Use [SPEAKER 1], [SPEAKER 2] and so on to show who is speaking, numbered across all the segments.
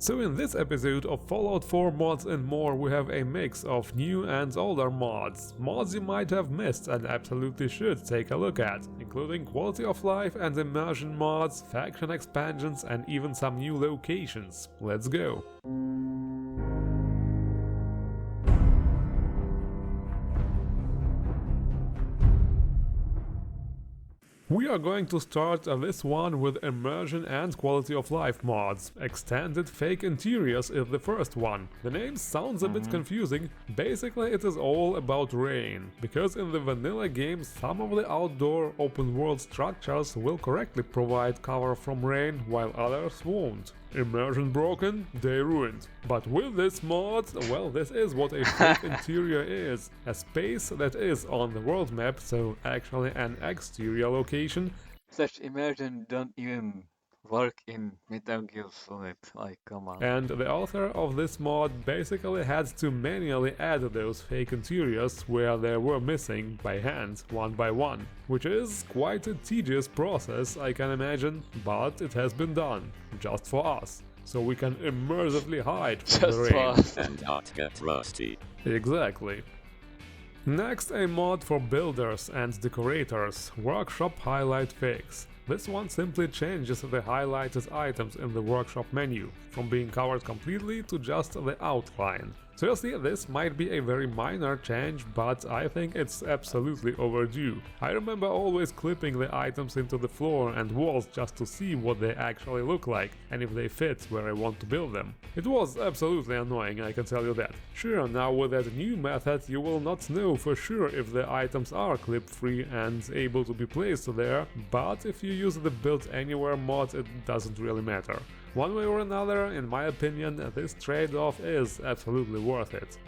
[SPEAKER 1] So in this episode of Fallout 4 mods and more, we have a mix of new and older mods. Mods you might have missed and absolutely should take a look at, including quality of life and immersion mods, faction expansions and even some new locations. Let's go! We are going to start this one with immersion and quality of life mods. Extended fake interiors is the first one. The name sounds a bit confusing. Basically it is all about rain, because in the vanilla game some of the outdoor open world structures will correctly provide cover from rain while others won't. Immersion broken, they ruined. But with this mod, well, this is what a fake interior is. A space that is on the world map, so actually an exterior location.
[SPEAKER 2] Such immersion don't even work in Metal Gear Solid, like come on.
[SPEAKER 1] And the author of this mod basically had to manually add those fake interiors where they were missing by hand, one by one. Which is quite a tedious process, I can imagine, but it has been done, just for us. So we can immersively hide from the rain.
[SPEAKER 3] And not get rusty.
[SPEAKER 1] Exactly. Next, a mod for builders and decorators, Workshop Highlight Fix. This one simply changes the highlighted items in the workshop menu, from being covered completely to just the outline. Seriously, this might be a very minor change, but I think it's absolutely overdue. I remember always clipping the items into the floor and walls just to see what they actually look like, and if they fit where I want to build them. It was absolutely annoying, I can tell you that. Sure, now with that new method you will not know for sure if the items are clip-free and able to be placed there, but if you use the Build Anywhere mod it doesn't really matter. One way or another, in my opinion, this trade-off is absolutely worth it.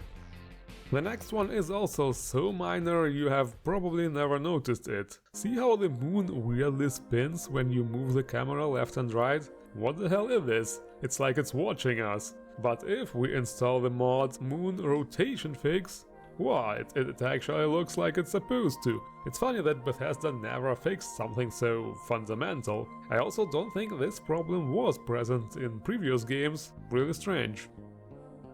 [SPEAKER 1] The next one is also so minor you have probably never noticed it. See how the moon weirdly spins when you move the camera left and right? What the hell is this? It's like it's watching us. But if we install the mod Moon Rotation Fix, wow, it actually looks like it's supposed to. It's funny that Bethesda never fixed something so fundamental. I also don't think this problem was present in previous games, really strange.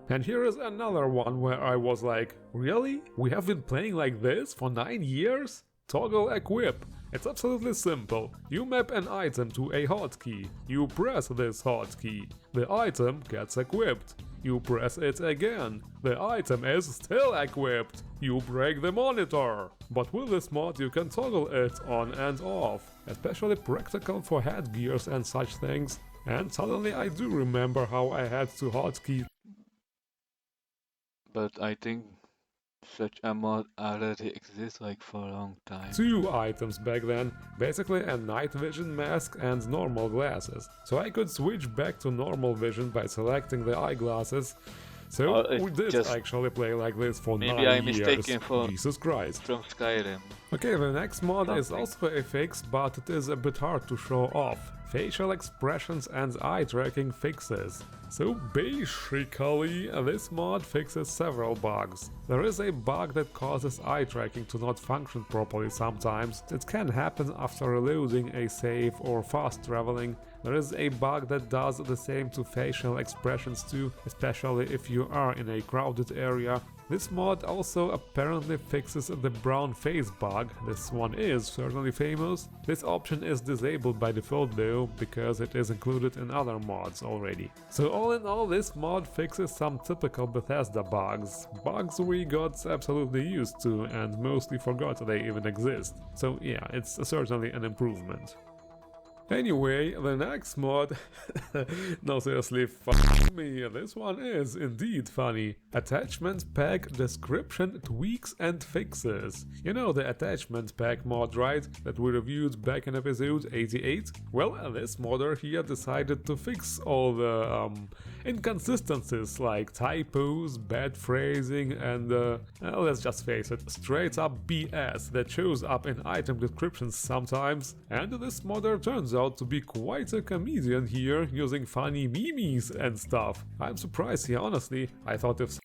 [SPEAKER 1] And here is another one where I was like, really? We have been playing like this for 9 years? Toggle Equip. It's absolutely simple. You map an item to a hotkey. You press this hotkey. The item gets equipped. You press it again. The item is still equipped. You break the monitor. But with this mod you can toggle it on and off. Especially practical for headgears and such things. And suddenly I do remember how I had to hotkey.
[SPEAKER 2] But I think such a mod already exists like for a long time.
[SPEAKER 1] 2 items back then, basically a night vision mask and normal glasses. So I could switch back to normal vision by selecting the eyeglasses. So we did actually play like this for 9 years.
[SPEAKER 2] Maybe I'm mistaken for
[SPEAKER 1] Jesus Christ.
[SPEAKER 2] from Skyrim.
[SPEAKER 1] Okay, the next mod is also a fix, but it is a bit hard to show off. Facial expressions and eye tracking fixes. So basically, this mod fixes several bugs. There is a bug that causes eye tracking to not function properly sometimes. It can happen after reloading a save or fast traveling. There is a bug that does the same to facial expressions too, especially if you are in a crowded area. This mod also apparently fixes the brown face bug. This one is certainly famous. This option is disabled by default though, because it is included in other mods already. So all in all, this mod fixes some typical Bethesda bugs. Bugs we got absolutely used to and mostly forgot they even exist. So yeah, it's certainly an improvement. Anyway, the next mod, no seriously, fuck me, this one is indeed funny. Attachment Pack Description Tweaks and Fixes. You know the Attachment Pack mod, right? That we reviewed back in episode 88? Well, this modder here decided to fix all the inconsistencies like typos, bad phrasing and, let's just face it, straight up BS that shows up in item descriptions sometimes. And this modder turns out to be quite a comedian here, using funny memes and stuff. I'm surprised here, honestly. I thought if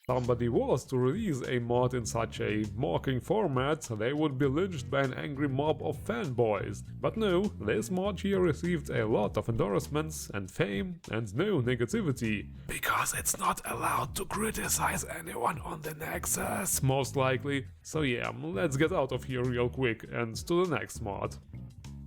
[SPEAKER 1] somebody was to release a mod in such a mocking format, they would be lynched by an angry mob of fanboys. But no, this mod here received a lot of endorsements and fame and no negativity. Because it's not allowed to criticize anyone on the Nexus, most likely. So yeah, let's get out of here real quick and to the next mod.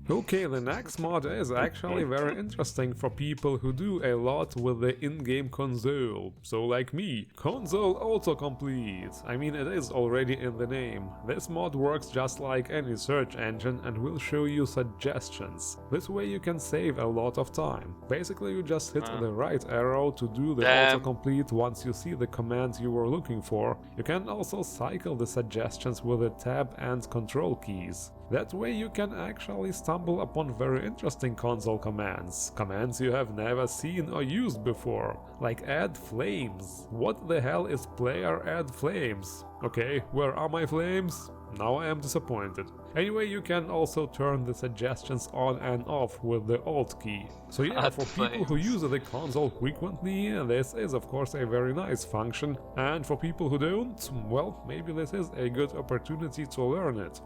[SPEAKER 1] Okay, the next mod is actually very interesting for people who do a lot with the in-game console. So like me, console autocomplete. I mean, it is already in the name. This mod works just like any search engine and will show you suggestions. This way you can save a lot of time. Basically, you just hit the right arrow to do the autocomplete once you see the command you were looking for. You can also cycle the suggestions with the tab and control keys. That way you can actually stumble upon very interesting console commands. Commands you have never seen or used before. Like add flames. What the hell is player add flames? Okay, where are my flames? Now I am disappointed. Anyway, you can also turn the suggestions on and off with the Alt key. So yeah, for people who use the console frequently, this is of course a very nice function. And for people who don't, well, maybe this is a good opportunity to learn it.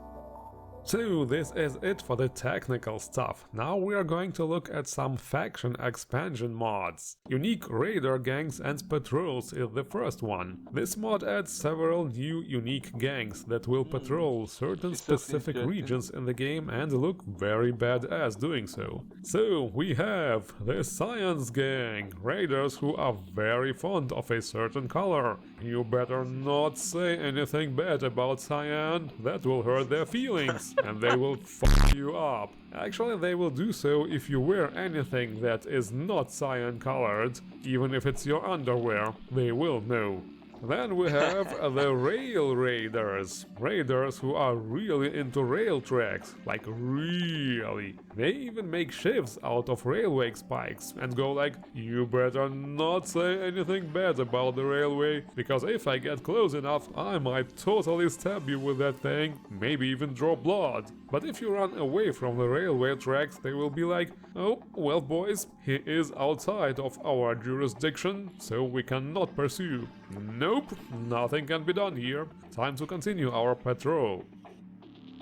[SPEAKER 1] So this is it for the technical stuff. Now we are going to look at some faction expansion mods. Unique raider gangs and patrols is the first one. This mod adds several new unique gangs that will patrol certain specific regions in the game and look very badass doing so. So we have the Science Gang, raiders who are very fond of a certain color. You better not say anything bad about cyan, that will hurt their feelings. And they will fuck you up. Actually, they will do so if you wear anything that is not cyan colored, even if it's your underwear. They will know. Then we have the Rail Raiders. Raiders who are really into rail tracks. Like really. They even make shifts out of railway spikes and go like, you better not say anything bad about the railway, because if I get close enough, I might totally stab you with that thing, maybe even draw blood. But if you run away from the railway tracks, they will be like, oh, well boys, he is outside of our jurisdiction, so we cannot pursue. Nope, nothing can be done here. Time to continue our patrol.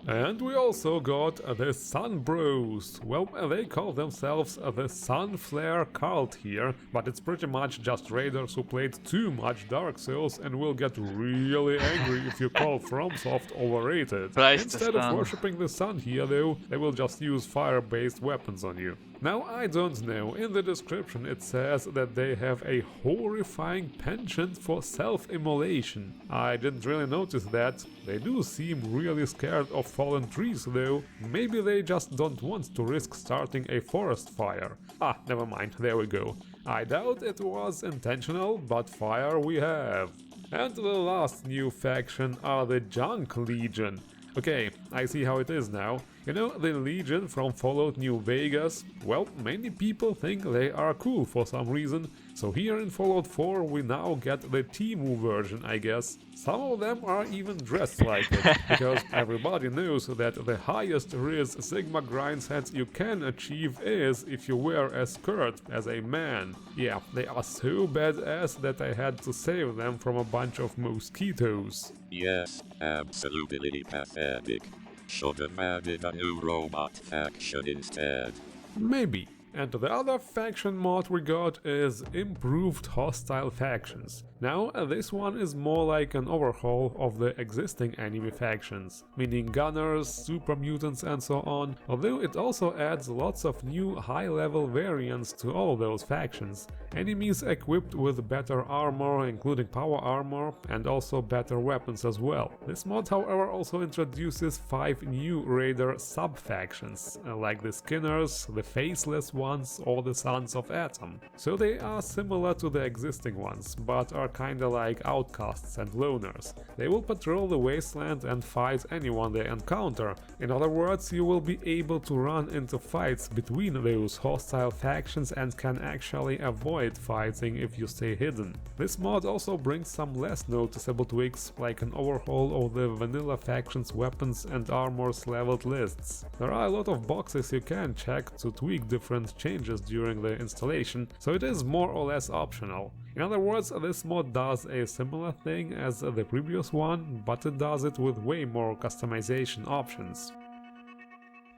[SPEAKER 1] And we also got the Sun Bros. Well, they call themselves the Sunflare Cult here, but it's pretty much just raiders who played too much Dark Souls and will get really angry if you call FromSoft overrated. Instead of worshipping the sun here though, they will just use fire-based weapons on you. Now I don't know, in the description it says that they have a horrifying penchant for self-immolation. I didn't really notice that. They do seem really scared of fallen trees though. Maybe they just don't want to risk starting a forest fire. Ah, never mind, there we go. I doubt it was intentional, but fire we have. And the last new faction are the Junk Legion. Okay, I see how it is now. You know, the Legion from Fallout New Vegas? Well, many people think they are cool for some reason, so here in Fallout 4 we now get the Temu version, I guess. Some of them are even dressed like it, because everybody knows that the highest Riz Sigma grind set you can achieve is if you wear a skirt as a man. Yeah, they are so badass that I had to save them from a bunch of mosquitoes.
[SPEAKER 3] Yes, absolutely pathetic. Should have added a new robot faction instead.
[SPEAKER 1] Maybe. And the other faction mod we got is Improved Hostile Factions. Now, this one is more like an overhaul of the existing anime factions, meaning gunners, super mutants and so on, although it also adds lots of new high-level variants to all those factions. Enemies equipped with better armor, including power armor, and also better weapons as well. This mod, however, also introduces 5 new raider sub-factions, like the Skinners, the Faceless ones, or the Sons of Atom. So they are similar to the existing ones, but are kinda like outcasts and loners. They will patrol the wasteland and fight anyone they encounter. In other words, you will be able to run into fights between those hostile factions and can actually avoid fighting if you stay hidden. This mod also brings some less noticeable tweaks, like an overhaul of the vanilla factions' weapons and armor's leveled lists. There are a lot of boxes you can check to tweak different changes during the installation, so it is more or less optional. In other words, this mod does a similar thing as the previous one, but it does it with way more customization options.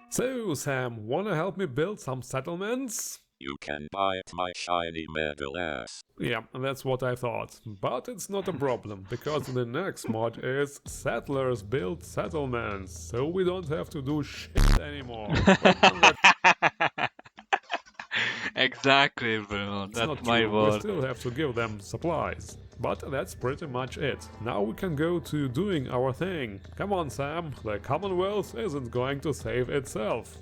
[SPEAKER 1] So, Sam, wanna help me build some settlements?
[SPEAKER 3] You can bite my shiny metal ass.
[SPEAKER 1] Yeah, that's what I thought. But it's not a problem, because the next mod is Settlers Build Settlements, so we don't have to do shit anymore. Well,
[SPEAKER 2] Exactly, bro.
[SPEAKER 1] that's
[SPEAKER 2] That's
[SPEAKER 1] not
[SPEAKER 2] my
[SPEAKER 1] true, we
[SPEAKER 2] word.
[SPEAKER 1] still have to give them supplies. But that's pretty much it. Now we can go to doing our thing. Come on, Sam, the Commonwealth isn't going to save itself.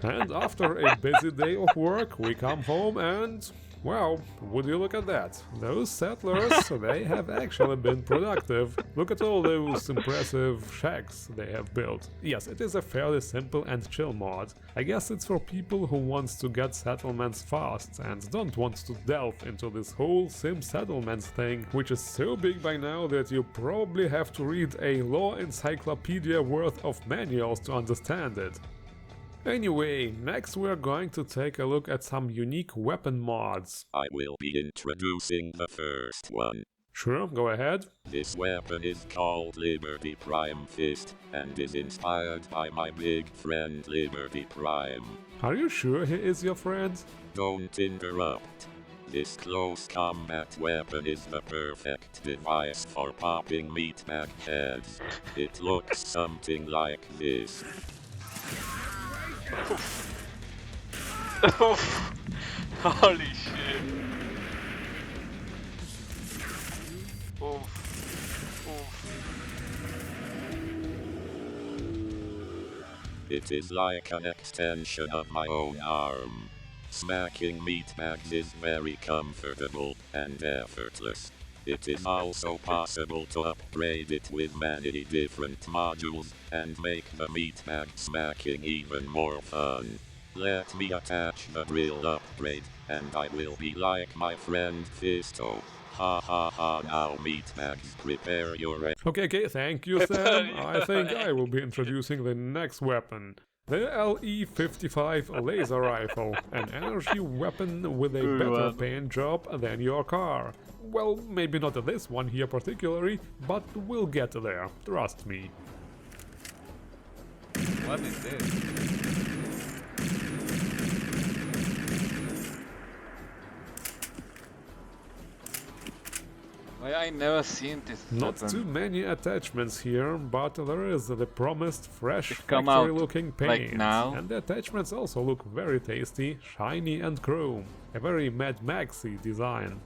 [SPEAKER 1] And after a busy day of work, we come home and, well, would you look at that? Those settlers, they have actually been productive. Look at all those impressive shacks they have built. Yes, it is a fairly simple and chill mod. I guess it's for people who want to get settlements fast and don't want to delve into this whole sim settlements thing, which is so big by now that you probably have to read a law encyclopedia worth of manuals to understand it. Anyway, next we're going to take a look at some unique weapon mods.
[SPEAKER 3] I will be introducing the first one.
[SPEAKER 1] Sure, go ahead.
[SPEAKER 3] This weapon is called Liberty Prime Fist and is inspired by my big friend Liberty Prime.
[SPEAKER 1] Are you sure he is your friend?
[SPEAKER 3] Don't interrupt. This close combat weapon is the perfect device for popping meatbag heads. It looks something like this.
[SPEAKER 2] Holy shit. Oof.
[SPEAKER 3] It is like an extension of my own arm. Smacking meatbags is very comfortable and effortless. It is also possible to upgrade it with many different modules and make the meatbag smacking even more fun. Let me attach the drill upgrade and I will be like my friend Fisto. Ha ha ha, now meatbags, prepare your
[SPEAKER 1] Okay, thank you, Sam. I think I will be introducing the next weapon. The LE-55 laser rifle, an energy weapon with a better paint job than your car. Well, maybe not this one here particularly, but we'll get there, trust me.
[SPEAKER 2] What is this? Why I never seen this
[SPEAKER 1] Not
[SPEAKER 2] weapon.
[SPEAKER 1] too many attachments here, but there is the promised fresh
[SPEAKER 2] It come out
[SPEAKER 1] factory-looking paint.
[SPEAKER 2] like now?
[SPEAKER 1] And the attachments also look very tasty, shiny and chrome. A very Mad Maxy design.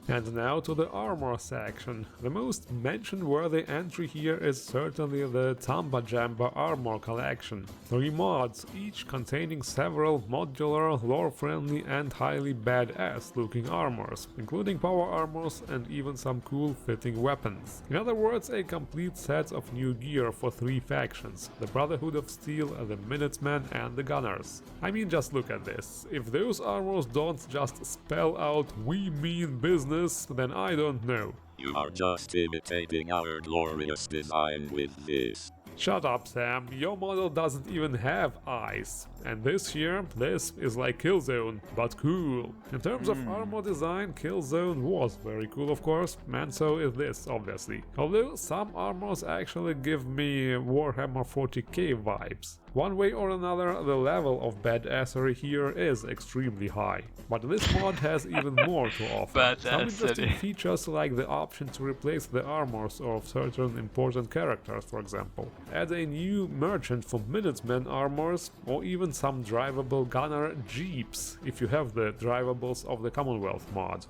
[SPEAKER 1] And now to the armor section. The most mention-worthy entry here is certainly the Tamba Jamba armor collection. 3 mods, each containing several modular, lore-friendly and highly badass looking armors, including power armors and even some cool fitting weapons. In other words, a complete set of new gear for 3 factions, the Brotherhood of Steel, the Minutemen and the Gunners. I mean, just look at this. If those armors don't just spell out "we mean business," then I don't know.
[SPEAKER 3] You are just imitating our glorious design with this.
[SPEAKER 1] Shut up, Sam, your model doesn't even have eyes. And this here, this is like Killzone, but cool. In terms of armor design, Killzone was very cool of course, and so is this obviously. Although some armors actually give me Warhammer 40k vibes. One way or another, the level of badassery here is extremely high. But this mod has even more to offer. Some interesting features like the option to replace the armors of certain important characters, for example. Add a new merchant for Minutemen armors, or even some drivable gunner jeeps, if you have the drivables of the Commonwealth mod.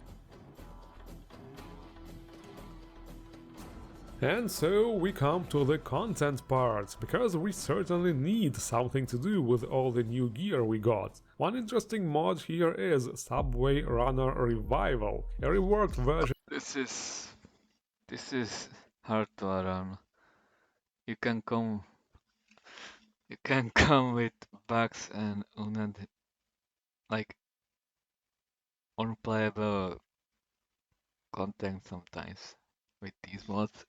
[SPEAKER 1] And so we come to the content part, because we certainly need something to do with all the new gear we got. One interesting mod here is Subway Runner Revival, a reworked version.
[SPEAKER 2] This is hard to run. You can come with bugs and like unplayable content sometimes with these mods.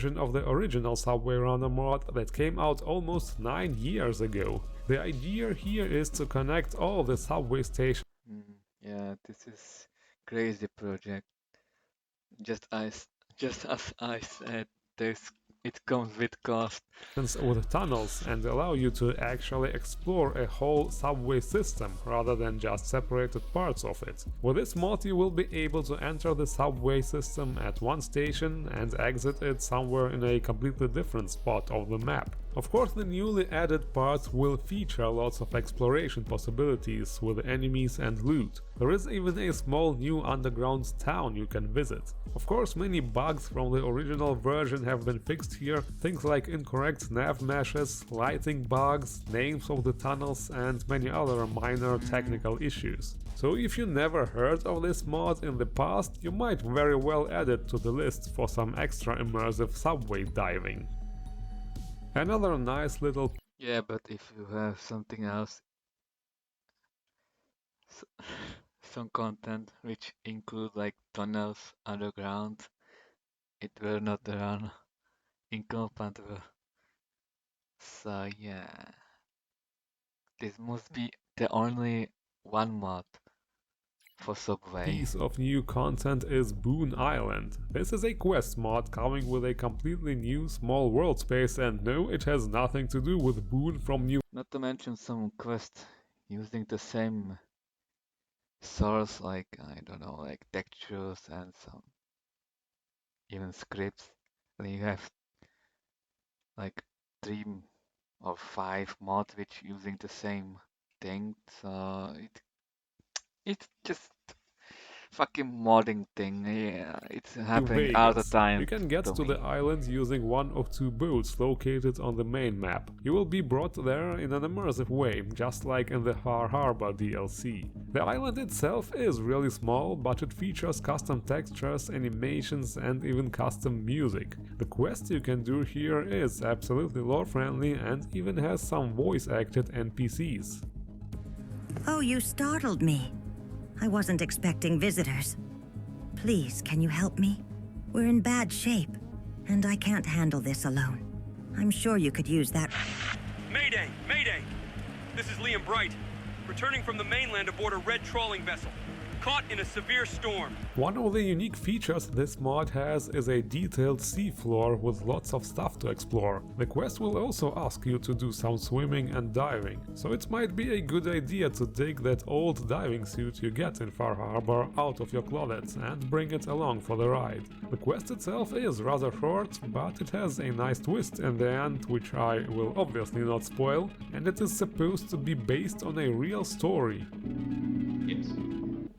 [SPEAKER 1] of the original Subway Runner mod that came out almost 9 years ago. The idea here is to connect all the subway stations
[SPEAKER 2] Yeah, this is crazy project. Just as I said, it comes with cost.
[SPEAKER 1] with tunnels and allow you to actually explore a whole subway system rather than just separated parts of it. With this mod you will be able to enter the subway system at one station and exit it somewhere in a completely different spot of the map. Of course, the newly added parts will feature lots of exploration possibilities with enemies and loot. There is even a small new underground town you can visit. Of course, many bugs from the original version have been fixed here, things like incorrect nav meshes, lighting bugs, names of the tunnels and many other minor technical issues. So if you never heard of this mod in the past, you might very well add it to the list for some extra immersive subway diving. Another nice little
[SPEAKER 2] Yeah, but if you have something else, s- some content which include like tunnels underground, it will not run incompatible. So yeah, this must be the only one mod for Subway.
[SPEAKER 1] piece of new content is Boon Island. This is a quest mod coming with a completely new small world space, and no, it has nothing to do with Boon from New
[SPEAKER 2] Not to mention some quest using the same source, like I don't know, like textures and some even scripts. Then you have like 3 or 5 mods which using the same thing. So it's just fucking modding thing. Yeah, it's happening all the
[SPEAKER 1] Vegas. You
[SPEAKER 2] time
[SPEAKER 1] can get
[SPEAKER 2] to
[SPEAKER 1] to
[SPEAKER 2] me.
[SPEAKER 1] the island using one of 2 boats located on the main map. You will be brought there in an immersive way, just like in the Far Harbor DLC. The island itself is really small, but it features custom textures, animations and even custom music. The quest you can do here is absolutely lore-friendly and even has some voice-acted NPCs.
[SPEAKER 4] Oh, you startled me. I wasn't expecting visitors. Please, can you help me? We're in bad shape, and I can't handle this alone. I'm sure you could use that.
[SPEAKER 5] Mayday! Mayday! This is Liam Bright, returning from the mainland aboard a red trawling vessel, caught in a severe storm.
[SPEAKER 1] One of the unique features this mod has is a detailed seafloor with lots of stuff to explore. The quest will also ask you to do some swimming and diving, so it might be a good idea to take that old diving suit you get in Far Harbor out of your closet and bring it along for the ride. The quest itself is rather short, but it has a nice twist in the end, which I will obviously not spoil, and it is supposed to be based on a real story.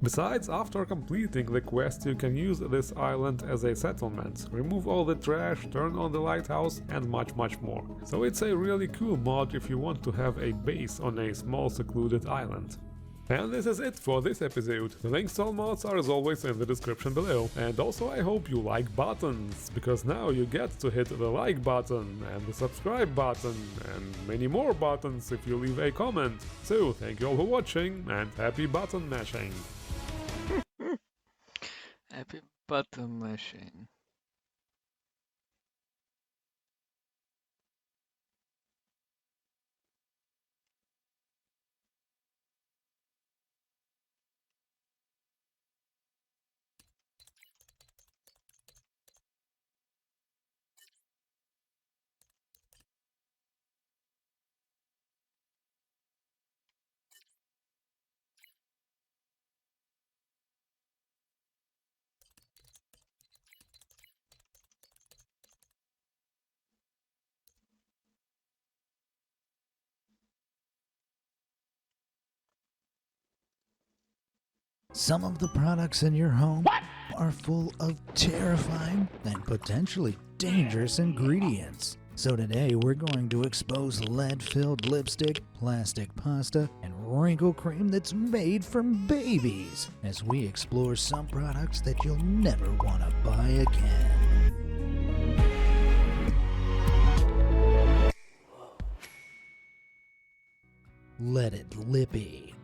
[SPEAKER 1] Besides, after completing the quest you can use this island as a settlement, remove all the trash, turn on the lighthouse and much more. So it's a really cool mod if you want to have a base on a small secluded island. And this is it for this episode. The links to all mods are as always in the description below. And also I hope you like buttons, because now you get to hit the like button and the subscribe button and many more buttons if you leave a comment. So thank you all for watching and happy button mashing.
[SPEAKER 2] Happy button machine.
[SPEAKER 6] Some of the products in your home are full of terrifying and potentially dangerous ingredients. So today we're going to expose lead-filled lipstick, plastic pasta, and wrinkle cream that's made from babies as we explore some products that you'll never want to buy again. Let it lippy.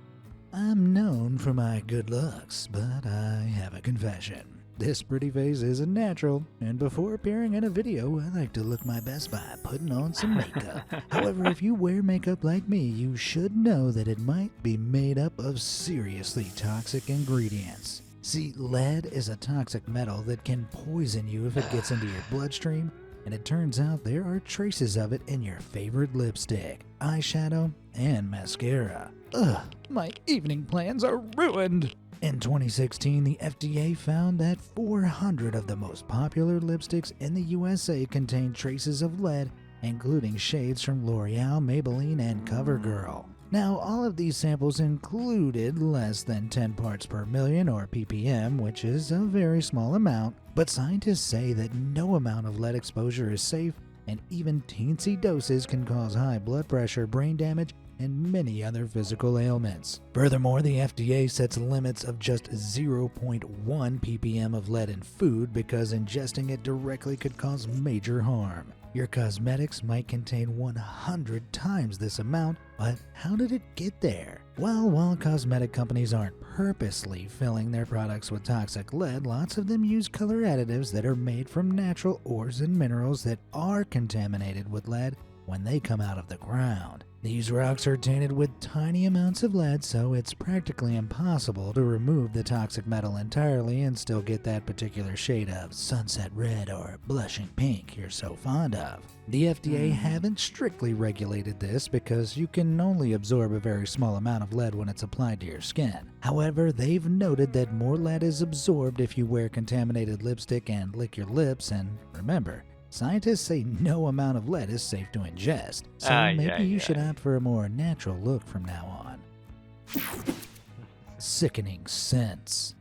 [SPEAKER 6] I'm known for my good looks, but I have a confession. This pretty face isn't natural, and before appearing in a video, I like to look my best by putting on some makeup. However, if you wear makeup like me, you should know that it might be made up of seriously toxic ingredients. See, lead is a toxic metal that can poison you if it gets into your bloodstream, and it turns out there are traces of it in your favorite lipstick, eyeshadow, and mascara. Ugh, my evening plans are ruined! In 2016, the FDA found that 400 of the most popular lipsticks in the USA contained traces of lead, including shades from L'Oreal, Maybelline, and CoverGirl. Now, all of these samples included less than 10 parts per million, or ppm, which is a very small amount, but scientists say that no amount of lead exposure is safe, and even teensy doses can cause high blood pressure, brain damage, and many other physical ailments. Furthermore, the FDA sets limits of just 0.1 ppm of lead in food because ingesting it directly could cause major harm. Your cosmetics might contain 100 times this amount, but how did it get there? Well, while cosmetic companies aren't purposely filling their products with toxic lead, lots of them use color additives that are made from natural ores and minerals that are contaminated with lead when they come out of the ground. These rocks are tainted with tiny amounts of lead, so it's practically impossible to remove the toxic metal entirely and still get that particular shade of sunset red or blushing pink you're so fond of. The FDA haven't strictly regulated this because you can only absorb a very small amount of lead when it's applied to your skin. However, they've noted that more lead is absorbed if you wear contaminated lipstick and lick your lips, and remember, scientists say no amount of lead is safe to ingest, so maybe you should opt for a more natural look from now on. Sickening scents.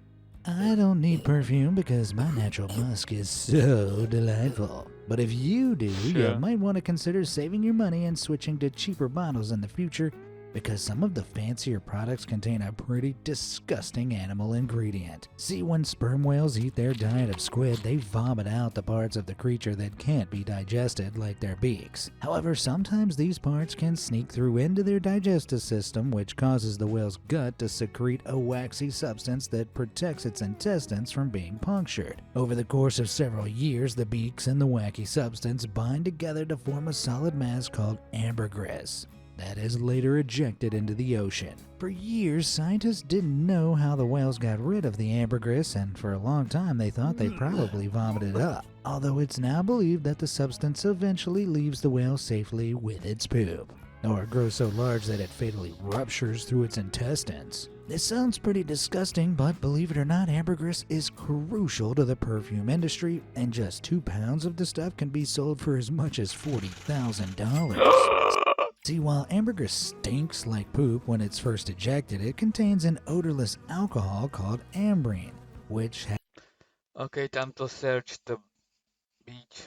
[SPEAKER 6] I don't need perfume because my natural musk is so delightful. But if you do, you might want to consider saving your money and switching to cheaper bottles in the future, because some of the fancier products contain a pretty disgusting animal ingredient. See, when sperm whales eat their diet of squid, they vomit out the parts of the creature that can't be digested, like their beaks. However, sometimes these parts can sneak through into their digestive system, which causes the whale's gut to secrete a waxy substance that protects its intestines from being punctured. Over the course of several years, the beaks and the wacky substance bind together to form a solid mass called ambergris that is later ejected into the ocean. For years, scientists didn't know how the whales got rid of the ambergris, and for a long time they thought they probably vomited it up, although it's now believed that the substance eventually leaves the whale safely with its poop, or grows so large that it fatally ruptures through its intestines. This sounds pretty disgusting, but believe it or not, ambergris is crucial to the perfume industry, and just 2 pounds of the stuff can be sold for as much as $40,000. See, while ambergris stinks like poop when it's first ejected, it contains an odorless alcohol called ambrine, which
[SPEAKER 2] Okay, time to search the beach.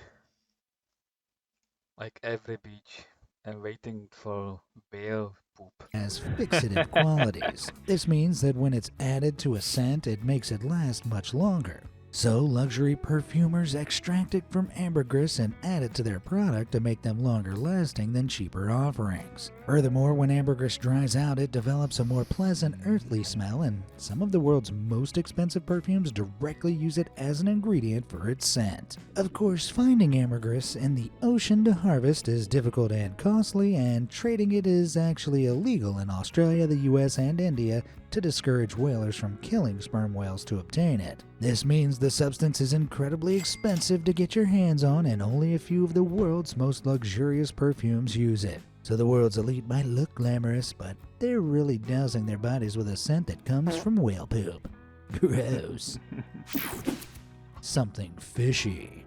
[SPEAKER 2] Like every beach. I'm waiting for whale poop.
[SPEAKER 6] has fixative qualities. This means that when it's added to a scent, it makes it last much longer. So luxury perfumers extract it from ambergris and add it to their product to make them longer lasting than cheaper offerings. Furthermore, when ambergris dries out, it develops a more pleasant earthly smell, and some of the world's most expensive perfumes directly use it as an ingredient for its scent. Of course, finding ambergris in the ocean to harvest is difficult and costly, and trading it is actually illegal in Australia, the US, and India to discourage whalers from killing sperm whales to obtain it. This means the substance is incredibly expensive to get your hands on, and only a few of the world's most luxurious perfumes use it. So the world's elite might look glamorous, but they're really dousing their bodies with a scent that comes from whale poop. Gross. Something fishy.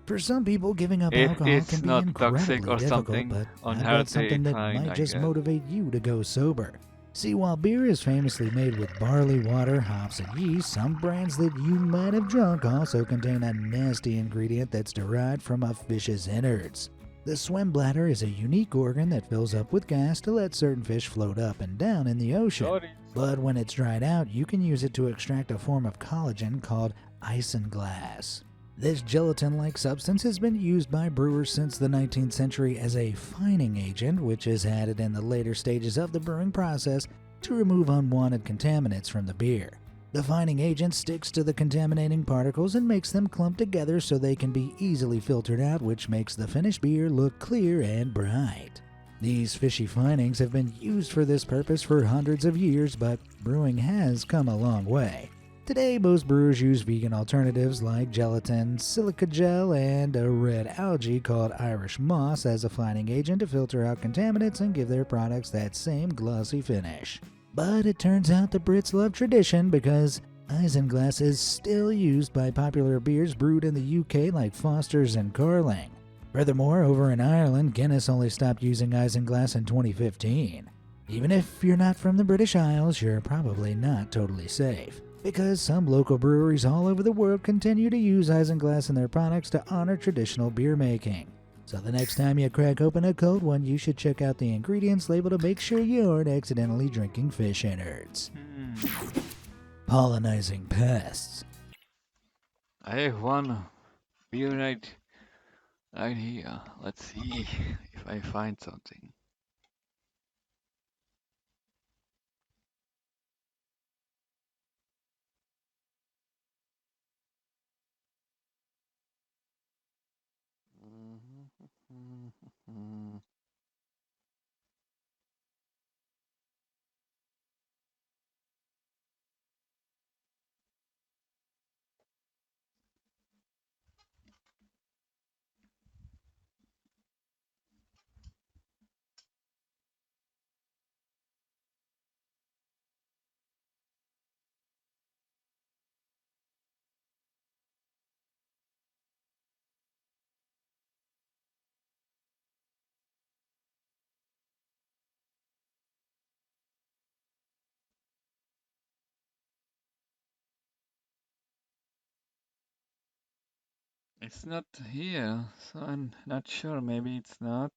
[SPEAKER 6] For some people, giving up
[SPEAKER 2] If
[SPEAKER 6] alcohol
[SPEAKER 2] it's
[SPEAKER 6] can be
[SPEAKER 2] not
[SPEAKER 6] incredibly
[SPEAKER 2] toxic or
[SPEAKER 6] difficult,
[SPEAKER 2] something
[SPEAKER 6] but I've got
[SPEAKER 2] unhealthy,
[SPEAKER 6] something that
[SPEAKER 2] fine,
[SPEAKER 6] might
[SPEAKER 2] I
[SPEAKER 6] just
[SPEAKER 2] guess.
[SPEAKER 6] motivate you to go sober. See, while beer is famously made with barley, water, hops, and yeast, some brands that you might have drunk also contain a nasty ingredient that's derived from a fish's innards. The swim bladder is a unique organ that fills up with gas to let certain fish float up and down in the ocean.
[SPEAKER 2] Sorry.
[SPEAKER 6] But when it's dried out, you can use it to extract a form of collagen called isinglass. This gelatin-like substance has been used by brewers since the 19th century as a fining agent, which is added in the later stages of the brewing process to remove unwanted contaminants from the beer. The fining agent sticks to the contaminating particles and makes them clump together so they can be easily filtered out, which makes the finished beer look clear and bright. These fishy finings have been used for this purpose for hundreds of years, but brewing has come a long way. Today, most brewers use vegan alternatives like gelatin, silica gel, and a red algae called Irish moss as a fining agent to filter out contaminants and give their products that same glossy finish. But it turns out the Brits love tradition because isinglass is still used by popular beers brewed in the UK like Foster's and Carling. Furthermore, over in Ireland, Guinness only stopped using isinglass in 2015. Even if you're not from the British Isles, you're probably not totally safe, because some local breweries all over the world continue to use isinglass in their products to honor traditional beer making. So the next time you crack open a cold one, you should check out the ingredients label to make sure you aren't accidentally drinking fish innards. Pollinizing pests.
[SPEAKER 2] I have one beer right here. Let's see if I find something. It's not here, so I'm not sure. Maybe it's not.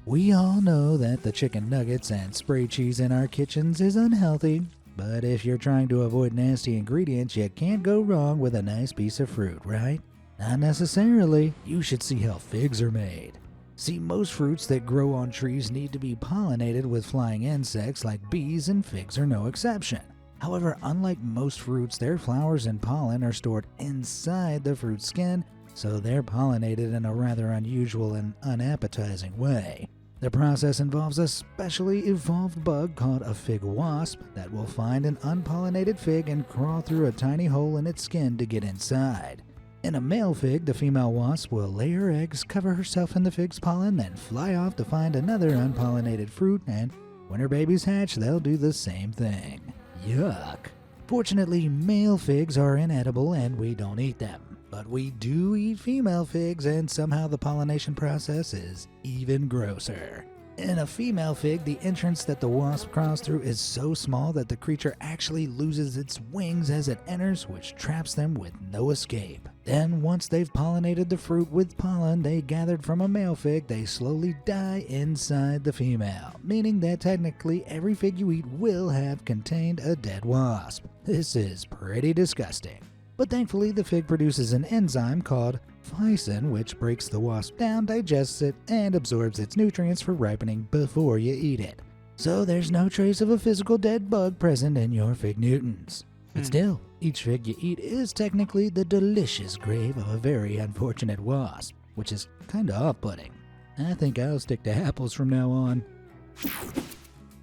[SPEAKER 6] We all know that the chicken nuggets and spray cheese in our kitchens is unhealthy, but if you're trying to avoid nasty ingredients, you can't go wrong with a nice piece of fruit, right? Not necessarily. You should see how figs are made. See, most fruits that grow on trees need to be pollinated with flying insects like bees, and figs are no exception. However, unlike most fruits, their flowers and pollen are stored inside the fruit skin, so they're pollinated in a rather unusual and unappetizing way. The process involves a specially evolved bug called a fig wasp that will find an unpollinated fig and crawl through a tiny hole in its skin to get inside. In a male fig, the female wasp will lay her eggs, cover herself in the fig's pollen, then fly off to find another unpollinated fruit, and when her babies hatch, they'll do the same thing. Yuck. Fortunately, male figs are inedible and we don't eat them. But we do eat female figs, and somehow the pollination process is even grosser. In a female fig, the entrance that the wasp crawls through is so small that the creature actually loses its wings as it enters, which traps them with no escape. Then, once they've pollinated the fruit with pollen they gathered from a male fig, they slowly die inside the female, meaning that technically every fig you eat will have contained a dead wasp. This is pretty disgusting. But thankfully, the fig produces an enzyme called phycin, which breaks the wasp down, digests it, and absorbs its nutrients for ripening before you eat it. So there's no trace of a physical dead bug present in your fig Newtons. But still, each fig you eat is technically the delicious grave of a very unfortunate wasp, which is kinda off-putting. I think I'll stick to apples from now on.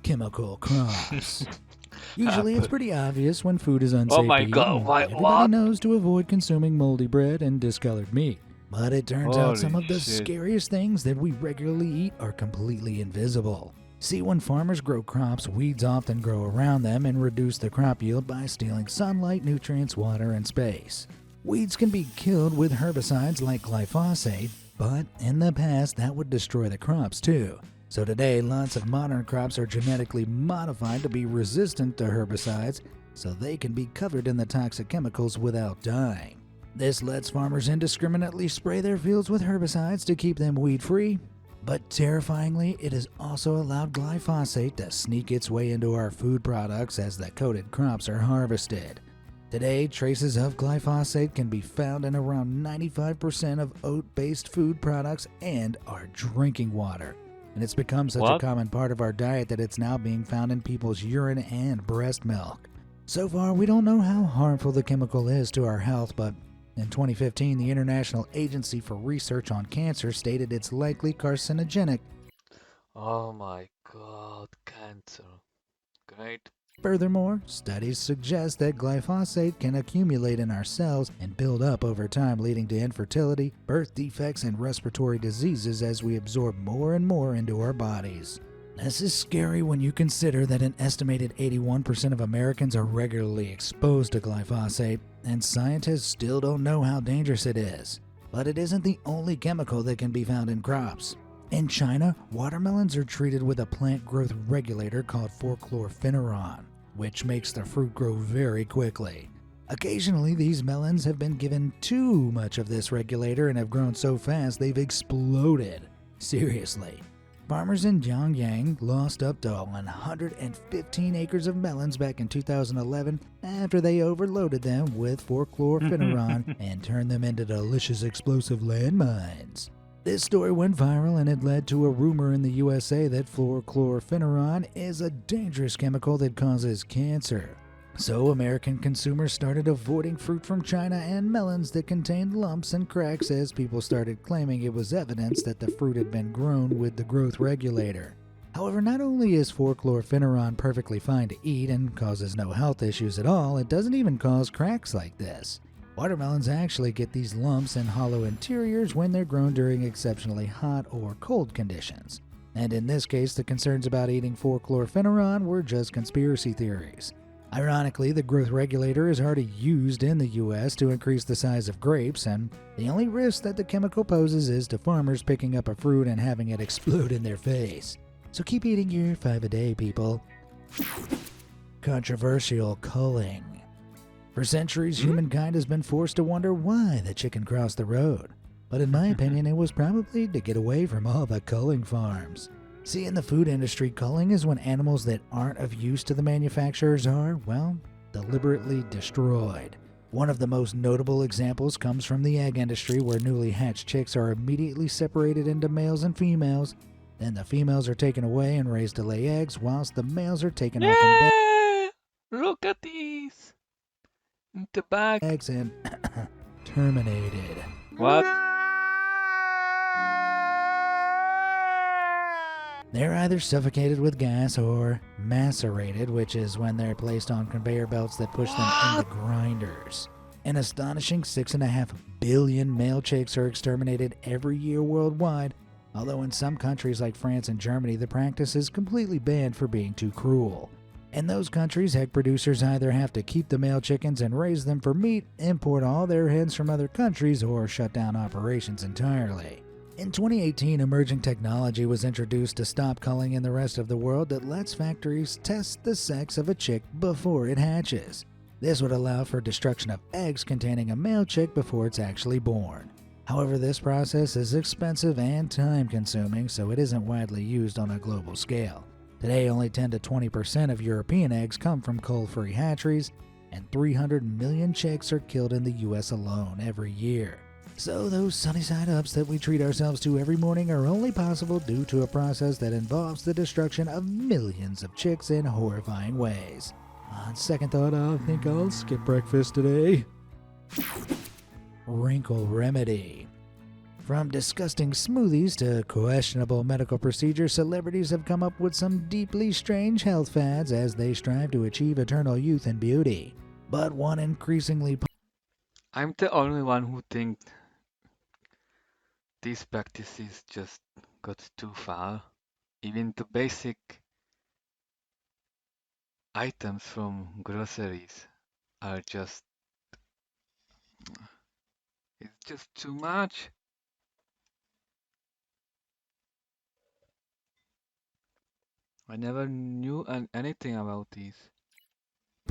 [SPEAKER 6] Chemical crops. Usually it's pretty obvious when food is unsafe
[SPEAKER 2] Oh my
[SPEAKER 6] to eat,
[SPEAKER 2] God,
[SPEAKER 6] and
[SPEAKER 2] why-
[SPEAKER 6] everybody
[SPEAKER 2] what?
[SPEAKER 6] knows to avoid consuming moldy bread and discolored meat. But it turns out some
[SPEAKER 2] Holy
[SPEAKER 6] of the
[SPEAKER 2] shit.
[SPEAKER 6] scariest things that we regularly eat are completely invisible. See, when farmers grow crops, weeds often grow around them and reduce the crop yield by stealing sunlight, nutrients, water, and space. Weeds can be killed with herbicides like glyphosate, but in the past that would destroy the crops too. So today, lots of modern crops are genetically modified to be resistant to herbicides, so they can be covered in the toxic chemicals without dying. This lets farmers indiscriminately spray their fields with herbicides to keep them weed-free. But terrifyingly, it has also allowed glyphosate to sneak its way into our food products as the coated crops are harvested. Today, traces of glyphosate can be found in around 95% of oat-based food products and our drinking water. And it's become such a
[SPEAKER 2] What?
[SPEAKER 6] common part of our diet that it's now being found in people's urine and breast milk. So far, we don't know how harmful the chemical is to our health, but in 2015, the International Agency for Research on Cancer stated it's likely carcinogenic.
[SPEAKER 2] Oh my god, cancer. Great.
[SPEAKER 6] Furthermore, studies suggest that glyphosate can accumulate in our cells and build up over time, leading to infertility, birth defects, and respiratory diseases as we absorb more and more into our bodies. This is scary when you consider that an estimated 81% of Americans are regularly exposed to glyphosate, and scientists still don't know how dangerous it is. But it isn't the only chemical that can be found in crops. In China, watermelons are treated with a plant growth regulator called 4-chlorpheneron, which makes the fruit grow very quickly. Occasionally, these melons have been given too much of this regulator and have grown so fast they've exploded. Seriously. Farmers in Zhejiang lost up to 115 acres of melons back in 2011 after they overloaded them with 4-chlorpheneron and turned them into delicious explosive landmines. This story went viral and it led to a rumor in the USA that 4-chlorpheneron is a dangerous chemical that causes cancer. So American consumers started avoiding fruit from China and melons that contained lumps and cracks as people started claiming it was evidence that the fruit had been grown with the growth regulator. However, not only is 4-chlorpheneron perfectly fine to eat and causes no health issues at all, it doesn't even cause cracks like this. Watermelons actually get these lumps and hollow interiors when they're grown during exceptionally hot or cold conditions. And in this case, the concerns about eating 4-chlorpheneron were just conspiracy theories. Ironically, the growth regulator is already used in the US to increase the size of grapes, and the only risk that the chemical poses is to farmers picking up a fruit and having it explode in their face. So keep eating your 5 a day, people. Controversial culling. For centuries, humankind has been forced to wonder why the chicken crossed the road. But in my opinion, it was probably to get away from all the culling farms. See, in the food industry, culling is when animals that aren't of use to the manufacturers are, well, deliberately destroyed. One of the most notable examples comes from the egg industry, where newly hatched chicks are immediately separated into males and females. Then the females are taken away and raised to lay eggs, whilst the males are taken off in bed.
[SPEAKER 2] Yeah! Look at these! In the back.
[SPEAKER 6] Eggs and terminated.
[SPEAKER 2] What?
[SPEAKER 6] They're either suffocated with gas or macerated, which is when they're placed on conveyor belts that push them into grinders. An astonishing 6.5 billion male chicks are exterminated every year worldwide, although in some countries like France and Germany, the practice is completely banned for being too cruel. In those countries, egg producers either have to keep the male chickens and raise them for meat, import all their hens from other countries, or shut down operations entirely. In 2018, emerging technology was introduced to stop culling in the rest of the world that lets factories test the sex of a chick before it hatches. This would allow for destruction of eggs containing a male chick before it's actually born. However, this process is expensive and time-consuming, so it isn't widely used on a global scale. Today, only 10 to 20% of European eggs come from cull-free hatcheries, and 300 million chicks are killed in the US alone every year. So those sunny side ups that we treat ourselves to every morning are only possible due to a process that involves the destruction of millions of chicks in horrifying ways. On second thought, I think I'll skip breakfast today. Wrinkle remedy. From disgusting smoothies to questionable medical procedures, celebrities have come up with some deeply strange health fads as they strive to achieve eternal youth and beauty. But one increasingly
[SPEAKER 2] I'm the only one who thinks these practices just got too far. Even the basic items from groceries are just... It's just too much. I never knew anything about these.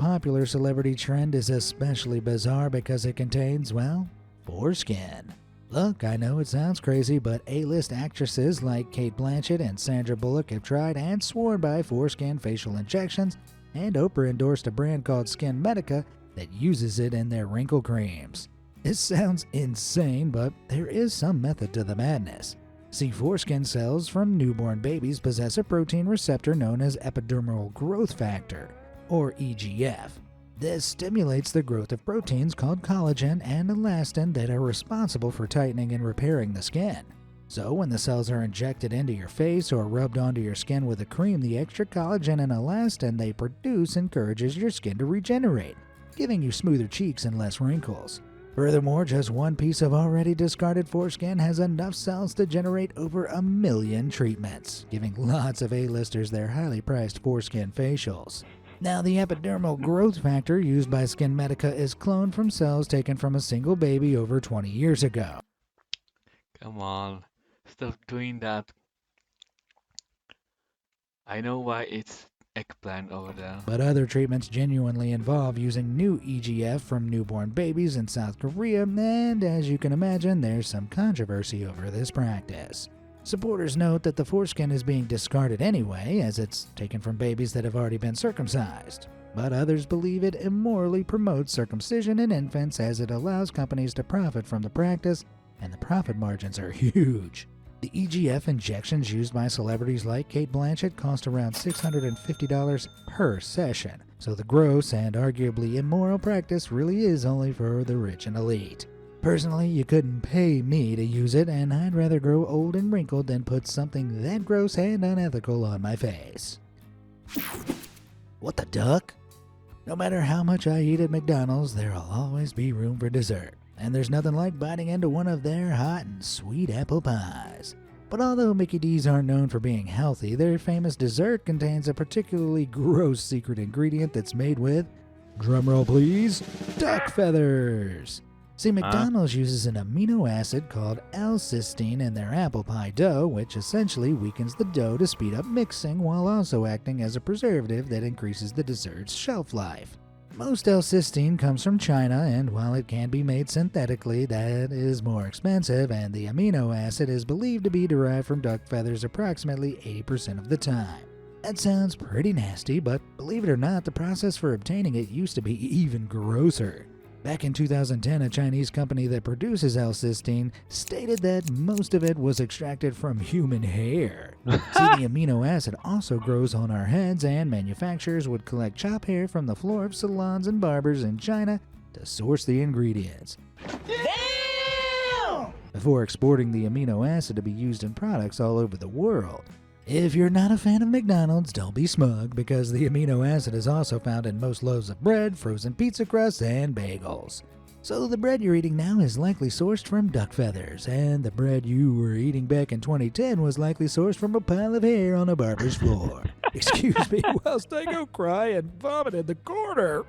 [SPEAKER 6] popular celebrity trend is especially bizarre because it contains, well, foreskin. Look, I know it sounds crazy, but A-list actresses like Kate Blanchett and Sandra Bullock have tried and sworn by foreskin facial injections, and Oprah endorsed a brand called Skin Medica that uses it in their wrinkle creams. This sounds insane, but there is some method to the madness. See, foreskin cells from newborn babies possess a protein receptor known as epidermal growth factor, or EGF. This stimulates the growth of proteins called collagen and elastin that are responsible for tightening and repairing the skin. So when the cells are injected into your face or rubbed onto your skin with a cream, the extra collagen and elastin they produce encourages your skin to regenerate, giving you smoother cheeks and less wrinkles. Furthermore, just one piece of already discarded foreskin has enough cells to generate over 1 million treatments, giving lots of A-listers their highly priced foreskin facials. Now, the epidermal growth factor used by Skin Medica is cloned from cells taken from a single baby over 20 years ago.
[SPEAKER 2] Come on, stop doing that. I know why it's eggplant over there.
[SPEAKER 6] But other treatments genuinely involve using new EGF from newborn babies in South Korea, and as you can imagine, there's some controversy over this practice. Supporters note that the foreskin is being discarded anyway, as it's taken from babies that have already been circumcised. But others believe it immorally promotes circumcision in infants, as it allows companies to profit from the practice, and the profit margins are huge. The EGF injections used by celebrities like Cate Blanchett cost around $650 per session, so the gross and arguably immoral practice really is only for the rich and elite. Personally, you couldn't pay me to use it, and I'd rather grow old and wrinkled than put something that gross and unethical on my face. What the duck? No matter how much I eat at McDonald's, there'll always be room for dessert. And there's nothing like biting into one of their hot and sweet apple pies. But although Mickey D's aren't known for being healthy, their famous dessert contains a particularly gross secret ingredient that's made with, drumroll please, duck feathers. See, McDonald's uses an amino acid called L-cysteine in their apple pie dough, which essentially weakens the dough to speed up mixing while also acting as a preservative that increases the dessert's shelf life. Most L-cysteine comes from China, and while it can be made synthetically, that is more expensive, and the amino acid is believed to be derived from duck feathers approximately 80% of the time. That sounds pretty nasty, but believe it or not, the process for obtaining it used to be even grosser. Back in 2010, a Chinese company that produces L-cysteine stated that most of it was extracted from human hair. See, the amino acid also grows on our heads, and manufacturers would collect chop hair from the floor of salons and barbers in China to source the ingredients. Damn! Before exporting the amino acid to be used in products all over the world. If you're not a fan of McDonald's, don't be smug, because the amino acid is also found in most loaves of bread, frozen pizza crusts, and bagels. So the bread you're eating now is likely sourced from duck feathers, and the bread you were eating back in 2010 was likely sourced from a pile of hair on a barber's floor. Excuse me whilst I go cry and vomit in the corner.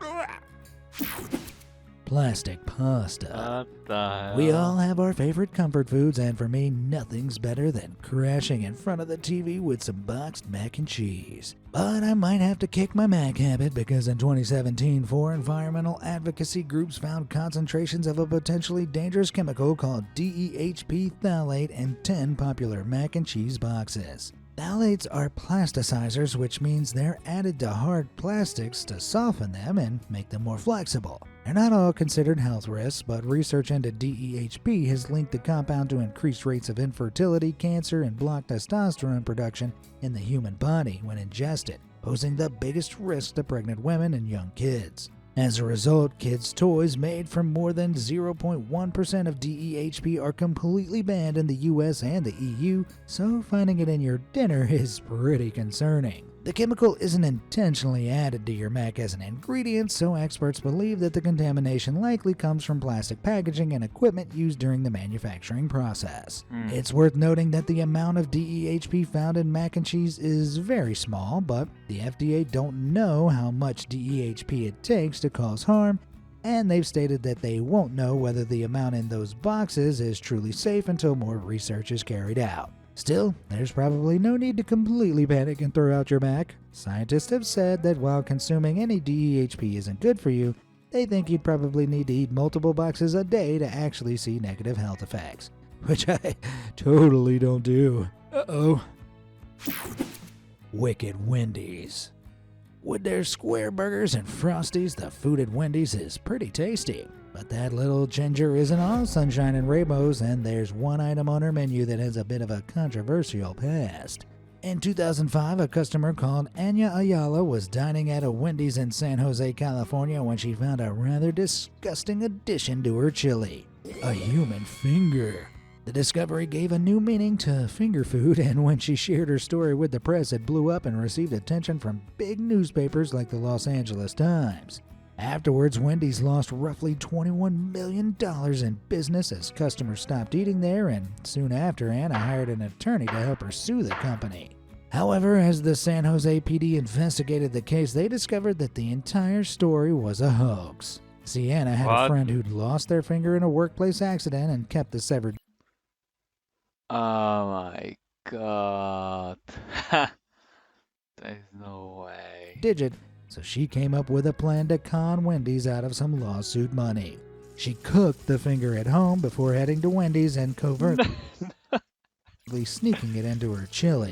[SPEAKER 6] Plastic pasta.
[SPEAKER 2] What the hell?
[SPEAKER 6] We all have our favorite comfort foods, and for me, nothing's better than crashing in front of the TV with some boxed mac and cheese. But I might have to kick my mac habit, because in 2017, 4 environmental advocacy groups found concentrations of a potentially dangerous chemical called DEHP phthalate in 10 popular mac and cheese boxes. Phthalates are plasticizers, which means they're added to hard plastics to soften them and make them more flexible. They're not all considered health risks, but research into DEHP has linked the compound to increased rates of infertility, cancer, and blocked testosterone production in the human body when ingested, posing the biggest risk to pregnant women and young kids. As a result, kids' toys made from more than 0.1% of DEHP are completely banned in the US and the EU, so finding it in your dinner is pretty concerning. The chemical isn't intentionally added to your mac as an ingredient, so experts believe that the contamination likely comes from plastic packaging and equipment used during the manufacturing process. It's worth noting that the amount of DEHP found in mac and cheese is very small, but the FDA don't know how much DEHP it takes to cause harm, and they've stated that they won't know whether the amount in those boxes is truly safe until more research is carried out. Still, there's probably no need to completely panic and throw out your mac. Scientists have said that while consuming any DEHP isn't good for you, they think you'd probably need to eat multiple boxes a day to actually see negative health effects. Which I totally don't do. Uh-oh. Wicked Wendy's. With their square burgers and Frosties, the food at Wendy's is pretty tasty. But that little ginger isn't all sunshine and rainbows, and there's one item on her menu that has a bit of a controversial past. In 2005, a customer called Anya Ayala was dining at a Wendy's in San Jose, California when she found a rather disgusting addition to her chili: a human finger. The discovery gave a new meaning to finger food, and when she shared her story with the press, it blew up and received attention from big newspapers like the Los Angeles Times. Afterwards, Wendy's lost roughly $21 million in business as customers stopped eating there, and soon after, Anna hired an attorney to help her sue the company. However, as the San Jose PD investigated the case, they discovered that the entire story was a hoax. Sienna had a friend who'd lost their finger in a workplace accident and kept the severed
[SPEAKER 2] Oh my god. There's no way.
[SPEAKER 6] digit, so she came up with a plan to con Wendy's out of some lawsuit money. She cooked the finger at home before heading to Wendy's and covertly sneaking it into her chili.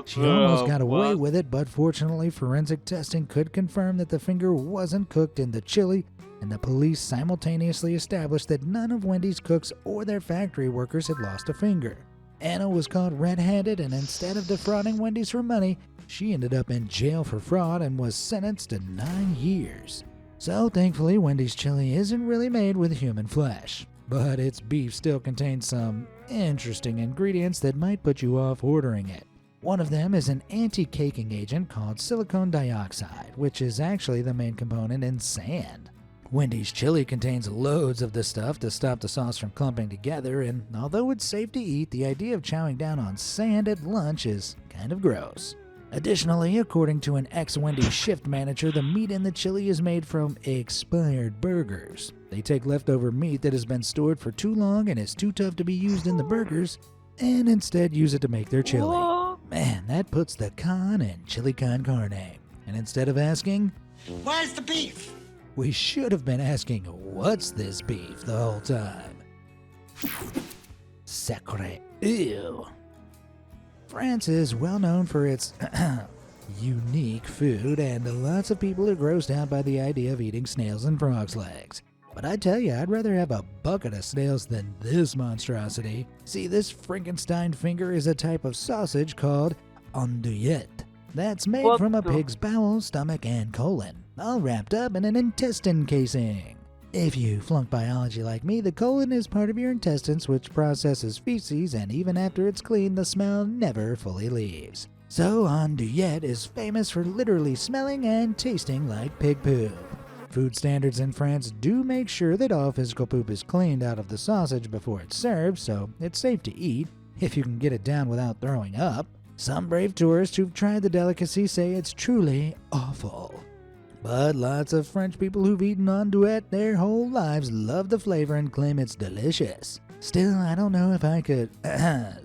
[SPEAKER 6] She almost got away with it, but fortunately forensic testing could confirm that the finger wasn't cooked in the chili, and the police simultaneously established that none of Wendy's cooks or their factory workers had lost a finger. Anna was caught red-handed, and instead of defrauding Wendy's for money, she ended up in jail for fraud and was sentenced to 9 years. So thankfully, Wendy's chili isn't really made with human flesh, but its beef still contains some interesting ingredients that might put you off ordering it. One of them is an anti-caking agent called silicon dioxide, which is actually the main component in sand. Wendy's chili contains loads of this stuff to stop the sauce from clumping together, and although it's safe to eat, the idea of chowing down on sand at lunch is kind of gross. Additionally, according to an ex-Wendy's shift manager, the meat in the chili is made from expired burgers. They take leftover meat that has been stored for too long and is too tough to be used in the burgers, and instead use it to make their chili. Man, that puts the con in chili con carne. And instead of asking,
[SPEAKER 7] "Where's the beef?"
[SPEAKER 6] we should have been asking, what's this beef, the whole time. Sacre. Ew. France is well known for its unique food, and lots of people are grossed out by the idea of eating snails and frogs' legs. But I tell you, I'd rather have a bucket of snails than this monstrosity. See, this Frankenstein finger is a type of sausage called andouillette that's made from a pig's bowel, stomach, and colon, all wrapped up in an intestine casing. If you flunk biology like me, the colon is part of your intestines which processes feces, and even after it's clean, the smell never fully leaves. So andouillette is famous for literally smelling and tasting like pig poop. Food standards in France do make sure that all physical poop is cleaned out of the sausage before it's served, so it's safe to eat if you can get it down without throwing up. Some brave tourists who've tried the delicacy say it's truly awful. But lots of French people who've eaten andouillette their whole lives love the flavor and claim it's delicious. Still, I don't know if I could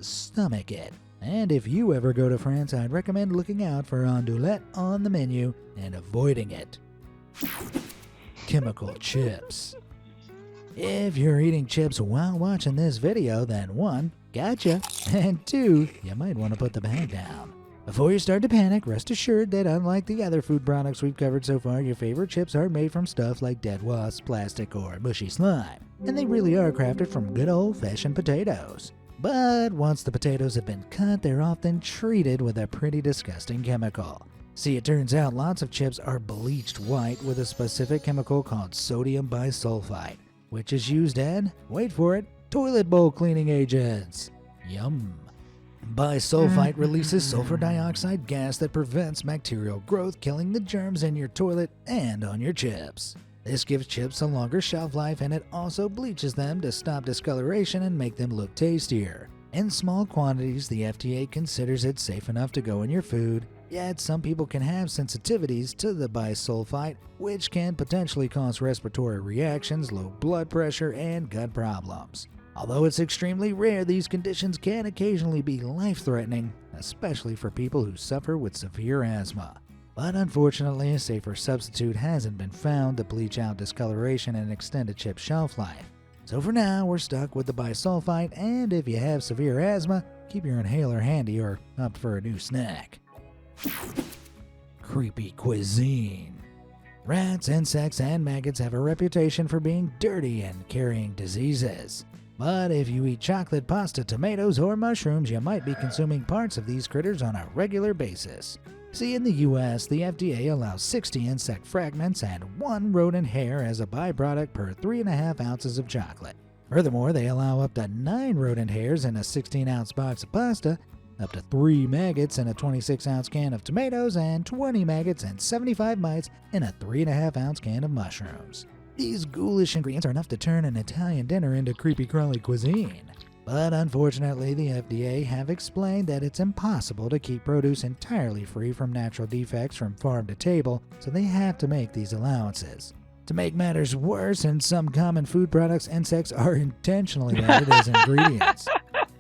[SPEAKER 6] stomach it. And if you ever go to France, I'd recommend looking out for andouillette on the menu and avoiding it. Chemical chips. If you're eating chips while watching this video, then 1, gotcha, and 2, you might want to put the bag down. Before you start to panic, rest assured that unlike the other food products we've covered so far, your favorite chips aren't made from stuff like dead wasps, plastic, or mushy slime, and they really are crafted from good old-fashioned potatoes. But once the potatoes have been cut, they're often treated with a pretty disgusting chemical. See, it turns out lots of chips are bleached white with a specific chemical called sodium bisulfite, which is used in, wait for it, toilet bowl cleaning agents. Yum. Bisulfite releases sulfur dioxide gas that prevents bacterial growth, killing the germs in your toilet and on your chips. This gives chips a longer shelf life, and it also bleaches them to stop discoloration and make them look tastier. In small quantities, the FDA considers it safe enough to go in your food, yet some people can have sensitivities to the bisulfite, which can potentially cause respiratory reactions, low blood pressure, and gut problems. Although it's extremely rare, these conditions can occasionally be life-threatening, especially for people who suffer with severe asthma. But unfortunately, a safer substitute hasn't been found to bleach out discoloration and extend a chip's shelf life. So for now, we're stuck with the bisulfite, and if you have severe asthma, keep your inhaler handy or opt for a new snack. creepy cuisine. Rats, insects, and maggots have a reputation for being dirty and carrying diseases. But if you eat chocolate, pasta, tomatoes, or mushrooms, you might be consuming parts of these critters on a regular basis. See, in the US, the FDA allows 60 insect fragments and 1 rodent hair as a byproduct per 3.5 ounces of chocolate. Furthermore, they allow up to 9 rodent hairs in a 16-ounce box of pasta, up to 3 maggots in a 26-ounce can of tomatoes, and 20 maggots and 75 mites in a 3.5-ounce can of mushrooms. These ghoulish ingredients are enough to turn an Italian dinner into creepy crawly cuisine. But unfortunately, the FDA have explained that it's impossible to keep produce entirely free from natural defects from farm to table, so they have to make these allowances. To make matters worse, in some common food products, insects are intentionally added as ingredients.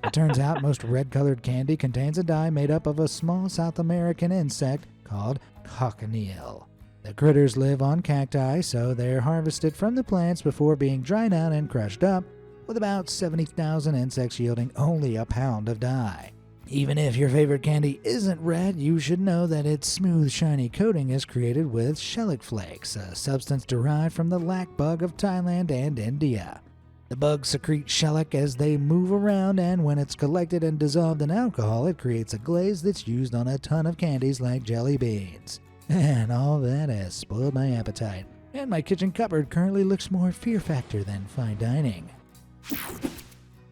[SPEAKER 6] It turns out most red-colored candy contains a dye made up of a small South American insect called cochineal. The critters live on cacti, so they're harvested from the plants before being dried out and crushed up, with about 70,000 insects yielding only a pound of dye. Even if your favorite candy isn't red, you should know that its smooth, shiny coating is created with shellac flakes, a substance derived from the lac bug of Thailand and India. The bugs secrete shellac as they move around, and when it's collected and dissolved in alcohol, it creates a glaze that's used on a ton of candies like jelly beans. And all that has spoiled my appetite, and my kitchen cupboard currently looks more Fear Factor than fine dining.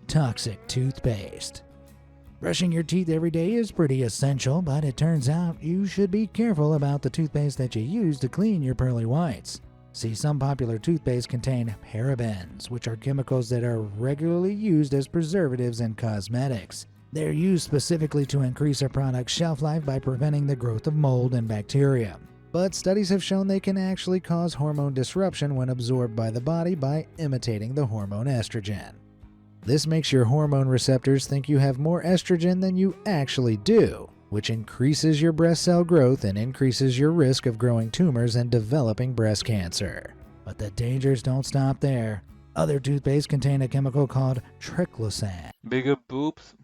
[SPEAKER 6] Toxic toothpaste. Brushing your teeth every day is pretty essential, but it turns out you should be careful about the toothpaste that you use to clean your pearly whites. See, some popular toothpaste contain parabens, which are chemicals that are regularly used as preservatives in cosmetics. They're used specifically to increase a product's shelf life by preventing the growth of mold and bacteria. But studies have shown they can actually cause hormone disruption when absorbed by the body by imitating the hormone estrogen. This makes your hormone receptors think you have more estrogen than you actually do, which increases your breast cell growth and increases your risk of growing tumors and developing breast cancer. But the dangers don't stop there. Other toothpaste contain a chemical called triclosan,
[SPEAKER 2] Bigger boobs,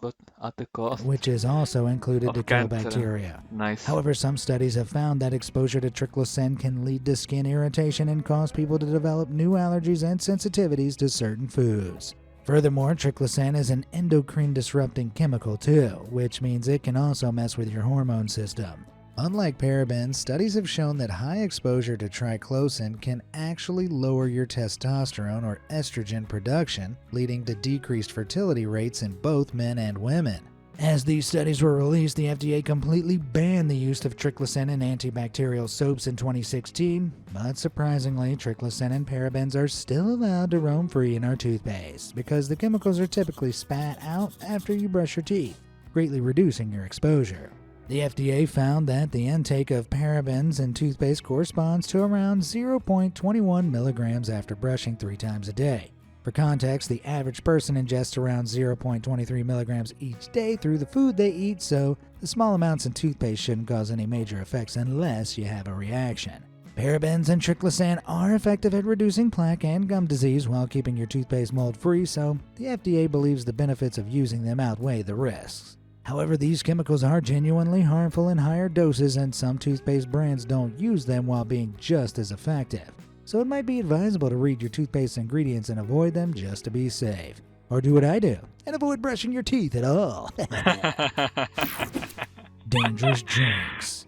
[SPEAKER 2] but at the cost
[SPEAKER 6] which is also included
[SPEAKER 2] of
[SPEAKER 6] to kill
[SPEAKER 2] cancer.
[SPEAKER 6] bacteria.
[SPEAKER 2] Nice.
[SPEAKER 6] However, some studies have found that exposure to triclosan can lead to skin irritation and cause people to develop new allergies and sensitivities to certain foods. Furthermore, triclosan is an endocrine disrupting chemical too, which means it can also mess with your hormone system. Unlike parabens, studies have shown that high exposure to triclosan can actually lower your testosterone or estrogen production, leading to decreased fertility rates in both men and women. As these studies were released, the FDA completely banned the use of triclosan in antibacterial soaps in 2016, but surprisingly, triclosan and parabens are still allowed to roam free in our toothpaste because the chemicals are typically spat out after you brush your teeth, greatly reducing your exposure. The FDA found that the intake of parabens in toothpaste corresponds to around 0.21 milligrams after brushing 3 times a day. For context, the average person ingests around 0.23 milligrams each day through the food they eat, so the small amounts in toothpaste shouldn't cause any major effects unless you have a reaction. Parabens and triclosan are effective at reducing plaque and gum disease while keeping your toothpaste mold-free, so the FDA believes the benefits of using them outweigh the risks. However, these chemicals are genuinely harmful in higher doses, and some toothpaste brands don't use them while being just as effective. So it might be advisable to read your toothpaste ingredients and avoid them just to be safe. Or do what I do and avoid brushing your teeth at all. Dangerous drinks.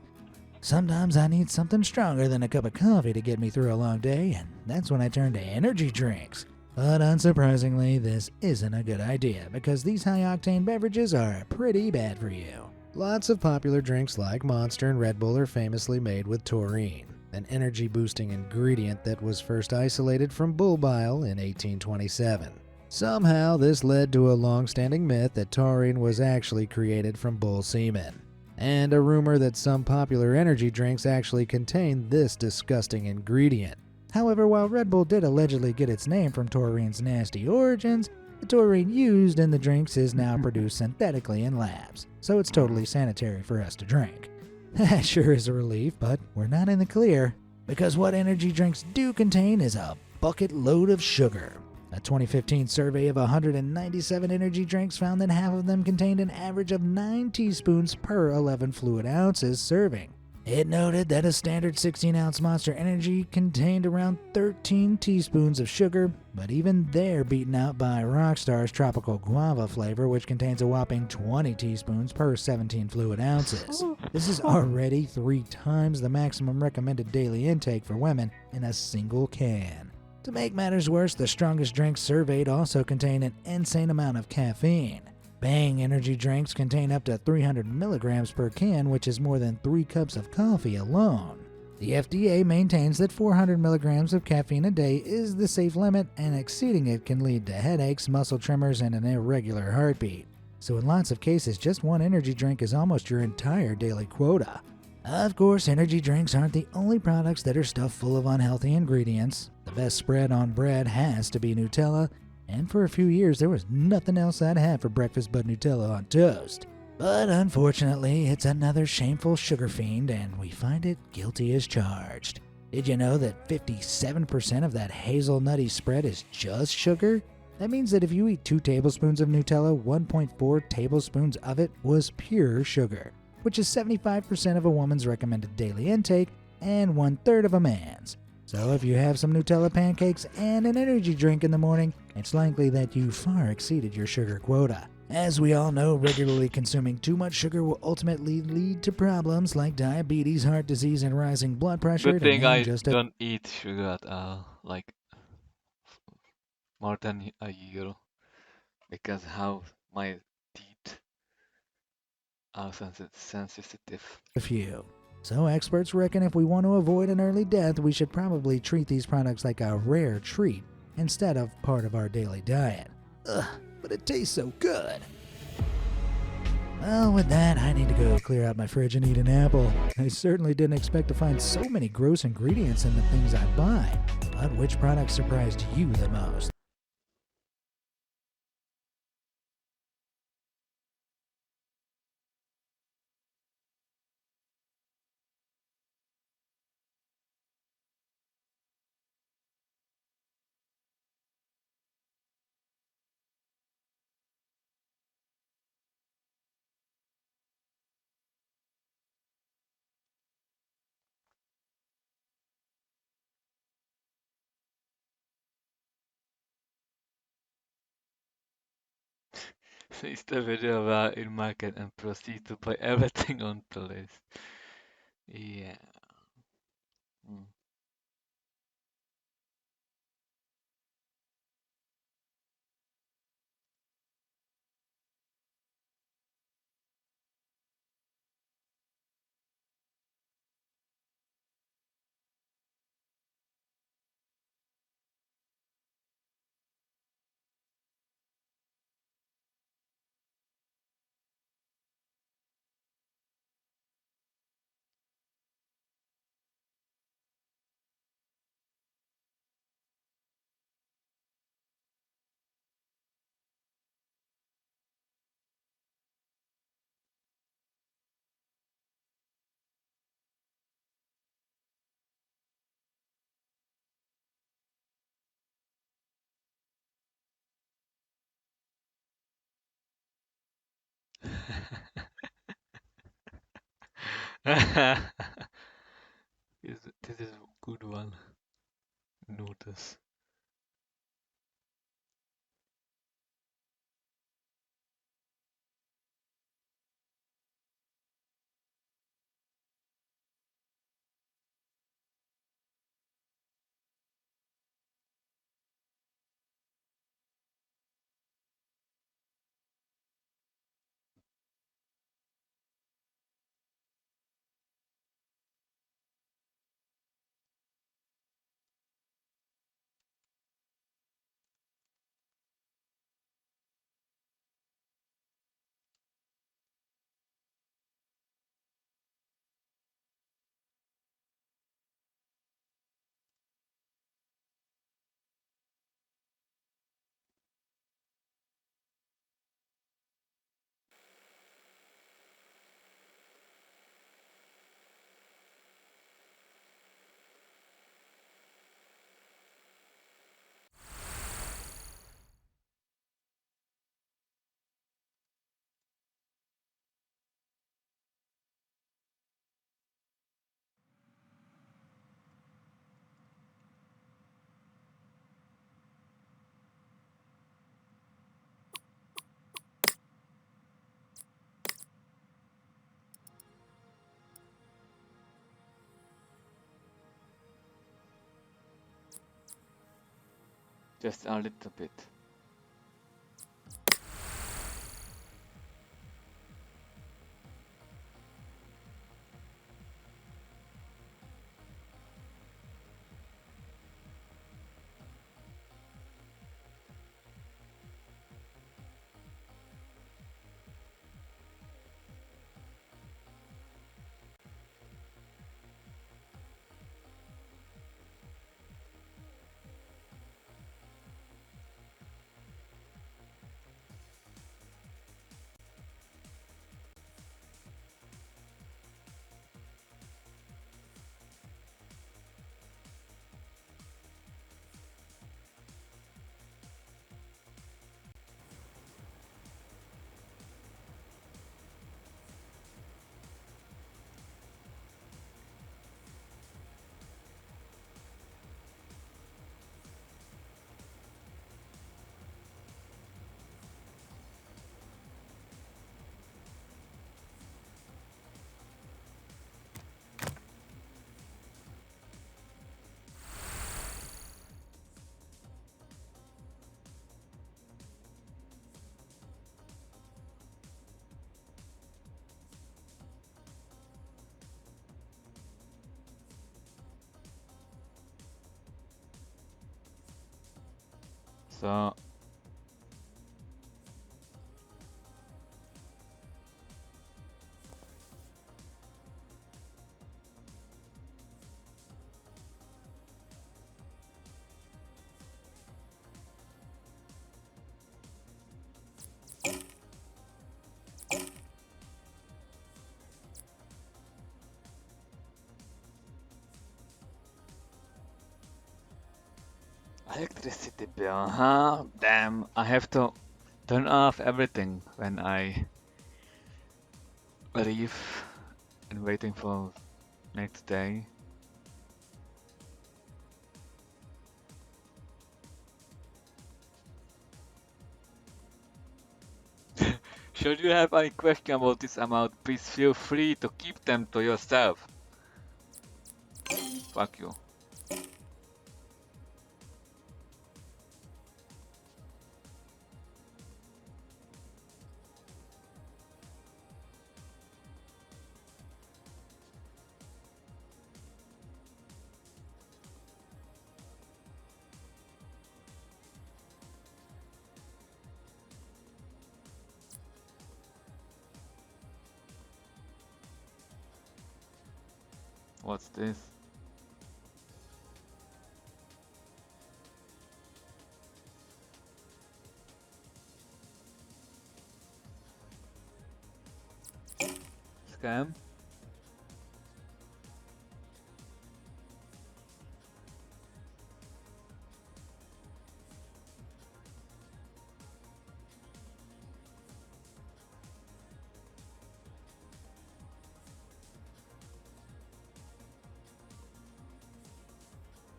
[SPEAKER 6] Sometimes I need something stronger than a cup of coffee to get me through a long day, and that's when I turn to energy drinks. But unsurprisingly, this isn't a good idea because these high-octane beverages are pretty bad for you. Lots of popular drinks like Monster and Red Bull are famously made with taurine, an energy-boosting ingredient that was first isolated from bull bile in 1827. Somehow, this led to a long-standing myth that taurine was actually created from bull semen, and a rumor that some popular energy drinks actually contain this disgusting ingredient. However, while Red Bull did allegedly get its name from taurine's nasty origins, the taurine used in the drinks is now produced synthetically in labs, so it's totally sanitary for us to drink. That sure is a relief, but we're not in the clear, because what energy drinks do contain is a bucket load of sugar. A 2015 survey of 197 energy drinks found that half of them contained an average of 9 teaspoons per 11 fluid ounces serving. It noted that a standard 16-ounce Monster Energy contained around 13 teaspoons of sugar, but even they're beaten out by Rockstar's Tropical Guava flavor, which contains a whopping 20 teaspoons per 17 fluid ounces. This is already 3 times the maximum recommended daily intake for women in a single can. To make matters worse, the strongest drinks surveyed also contain an insane amount of caffeine. Bang energy drinks contain up to 300 milligrams per can, which is more than 3 cups of coffee alone. The FDA maintains that 400 milligrams of caffeine a day is the safe limit, and exceeding it can lead to headaches, muscle tremors, and an irregular heartbeat. So in lots of cases, just one energy drink is almost your entire daily quota. Of course, energy drinks aren't the only products that are stuffed full of unhealthy ingredients. The best spread on bread has to be Nutella, and for a few years there was nothing else I'd have for breakfast but Nutella on toast. But unfortunately, it's another shameful sugar fiend, and we find it guilty as charged. Did you know that 57% of that hazelnutty spread is just sugar? That means that if you eat 2 tablespoons of Nutella, 1.4 tablespoons of it was pure sugar, which is 75% of a woman's recommended daily intake and 1/3 of a man's. So if you have some Nutella pancakes and an energy drink in the morning, it's likely that you far exceeded your sugar quota. As we all know, regularly consuming too much sugar will ultimately lead to problems like diabetes, heart disease, and rising blood pressure.
[SPEAKER 2] Good
[SPEAKER 6] to
[SPEAKER 2] thing
[SPEAKER 6] name
[SPEAKER 2] I
[SPEAKER 6] just a
[SPEAKER 2] don't eat sugar at all, like more than a year, because how my teeth are sensitive.
[SPEAKER 6] few. So experts reckon if we want to avoid an early death, we should probably treat these products like a rare treat instead of part of our daily diet. Ugh, but it tastes so good. Well, with that, I need to go clear out my fridge and eat an apple. I certainly didn't expect to find so many gross ingredients in the things I buy. But which product surprised you the most?
[SPEAKER 2] It's the video where in market and proceed to buy everything on the list. Yeah. Mm. This is a good one. Notice. Just a little bit. So electricity bill, huh? Damn, I have to turn off everything when I leave and waiting for next day. Should you have any question about this amount, please feel free to keep them to yourself. Fuck you. What's this? Scam?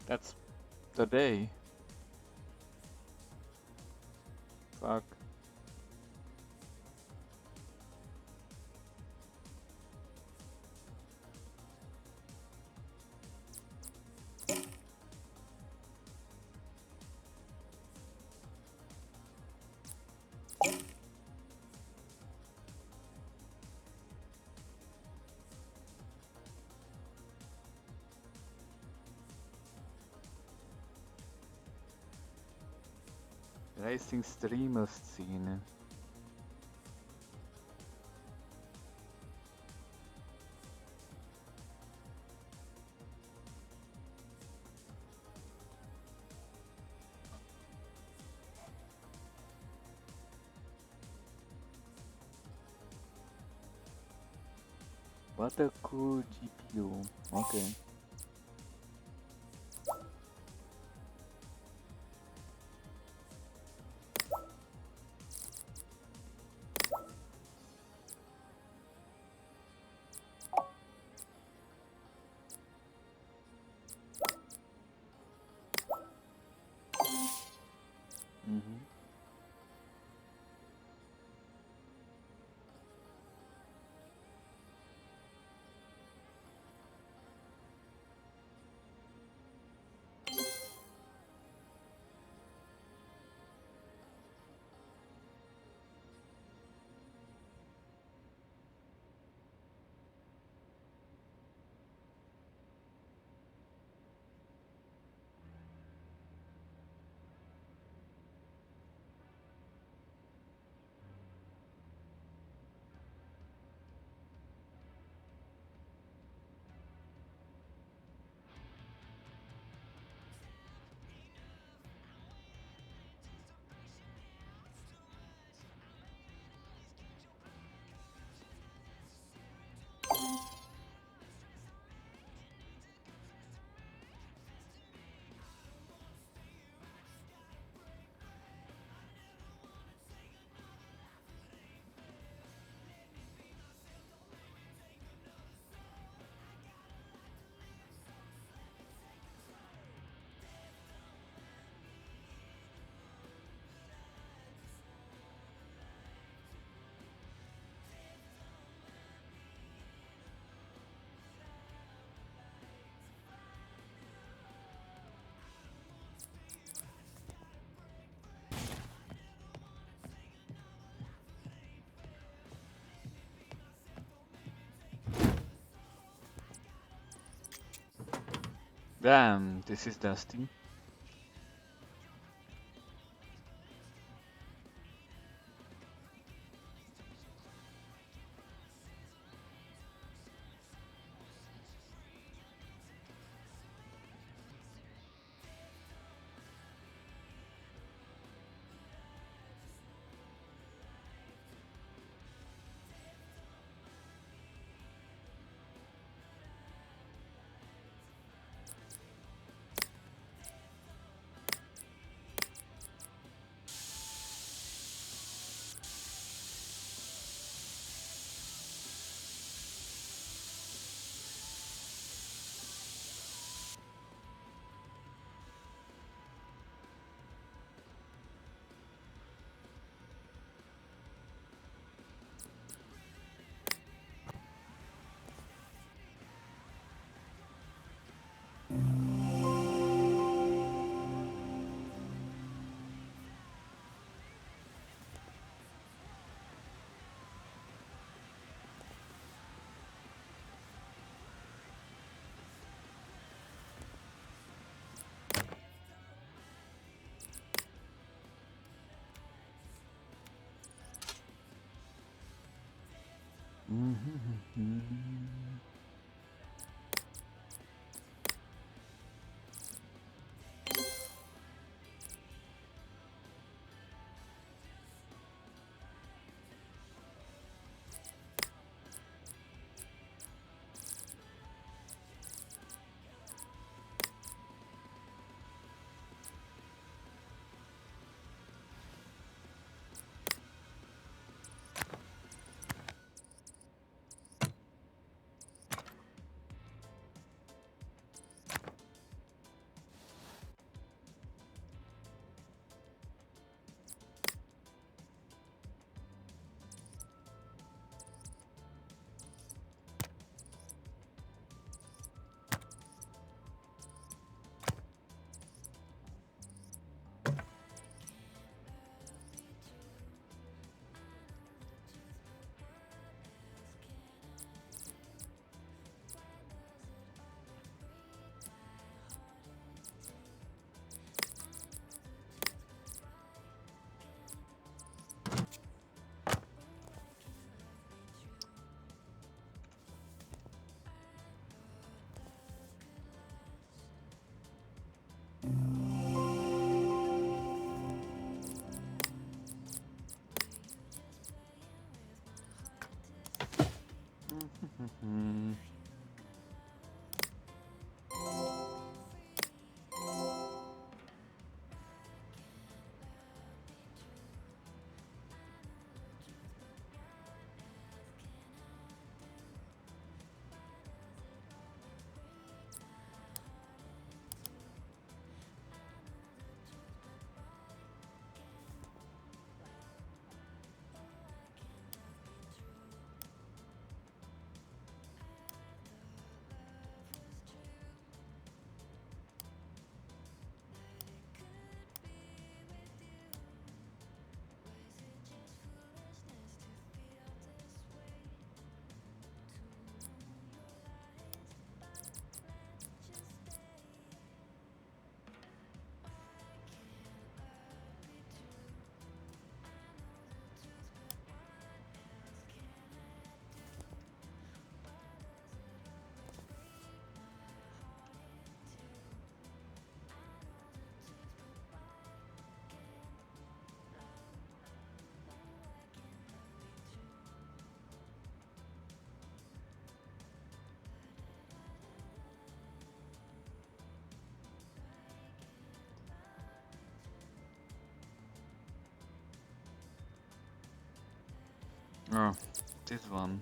[SPEAKER 2] That's today. Fuck. Racing streamer Szene. What a cool GPU. Okay. Mm-hmm. Damn, this is dusty. Oh, this one.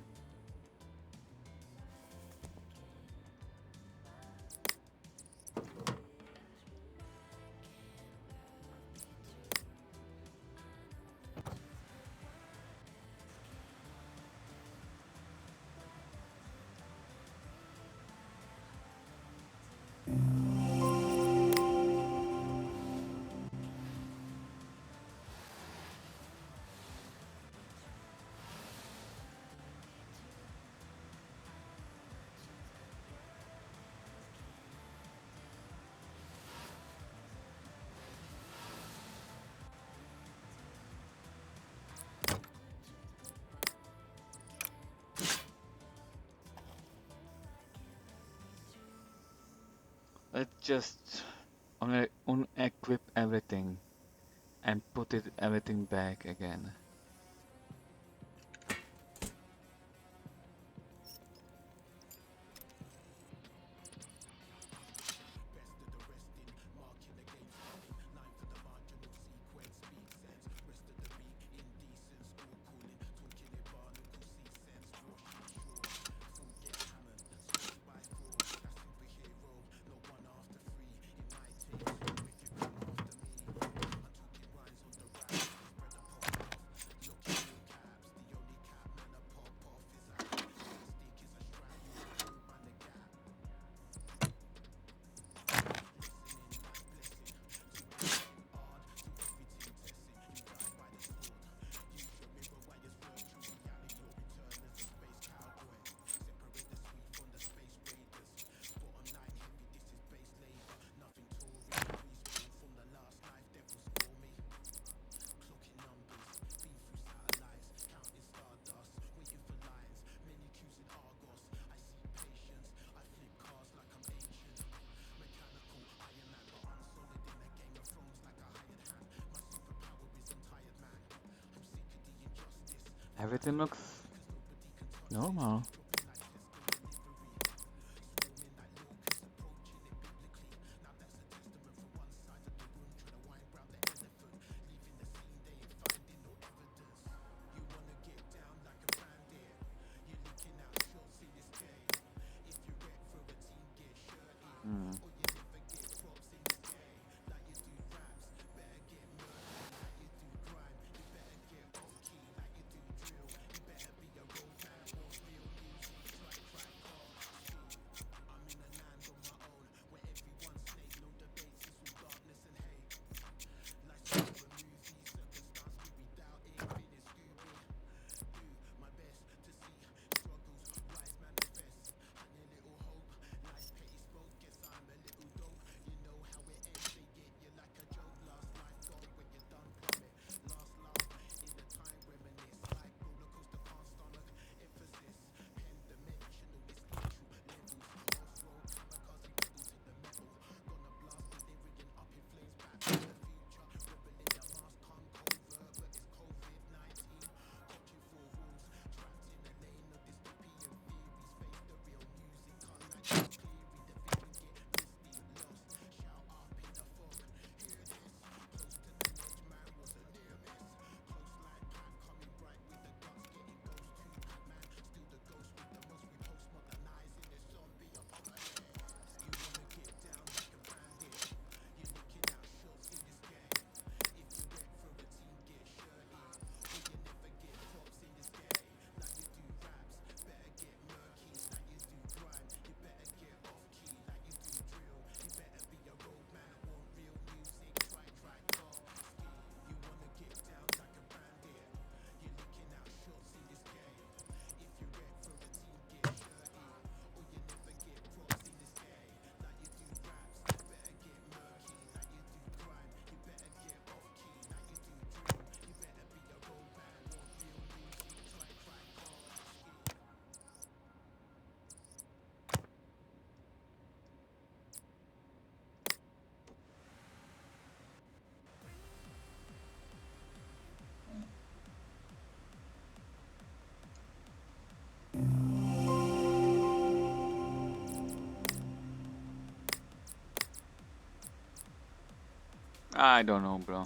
[SPEAKER 2] Let's just unequip everything and put it everything back again. Everything looks normal. Hmm. I don't know, bro.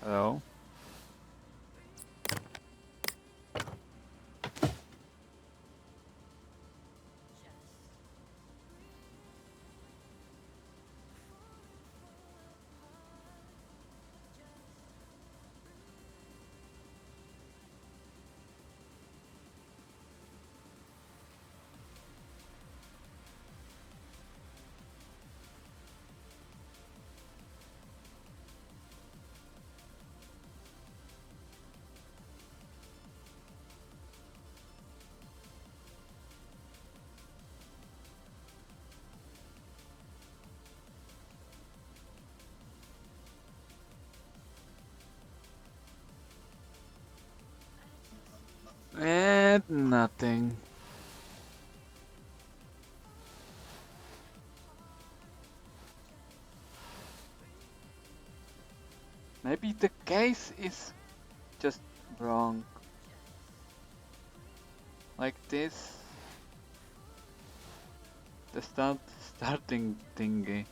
[SPEAKER 2] Hello? And nothing. Maybe the case is just wrong. Like this. The starting thingy.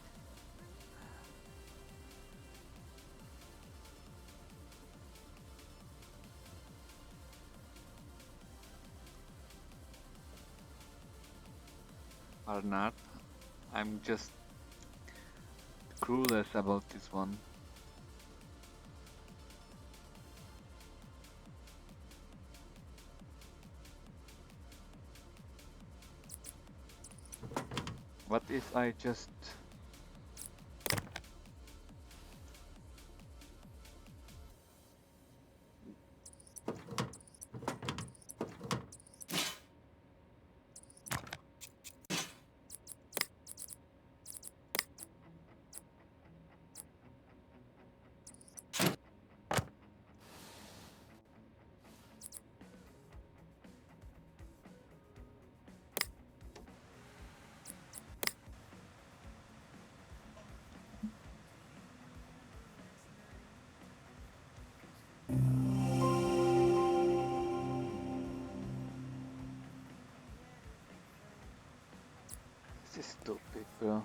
[SPEAKER 2] Or not. I'm just clueless about this one. What if I just... This is stupid, bro.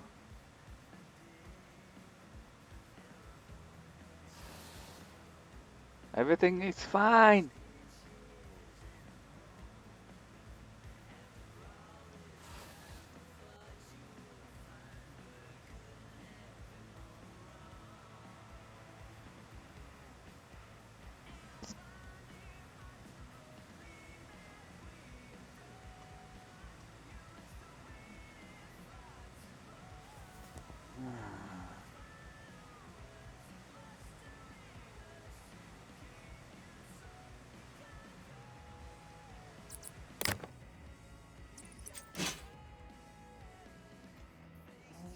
[SPEAKER 2] Everything is fine.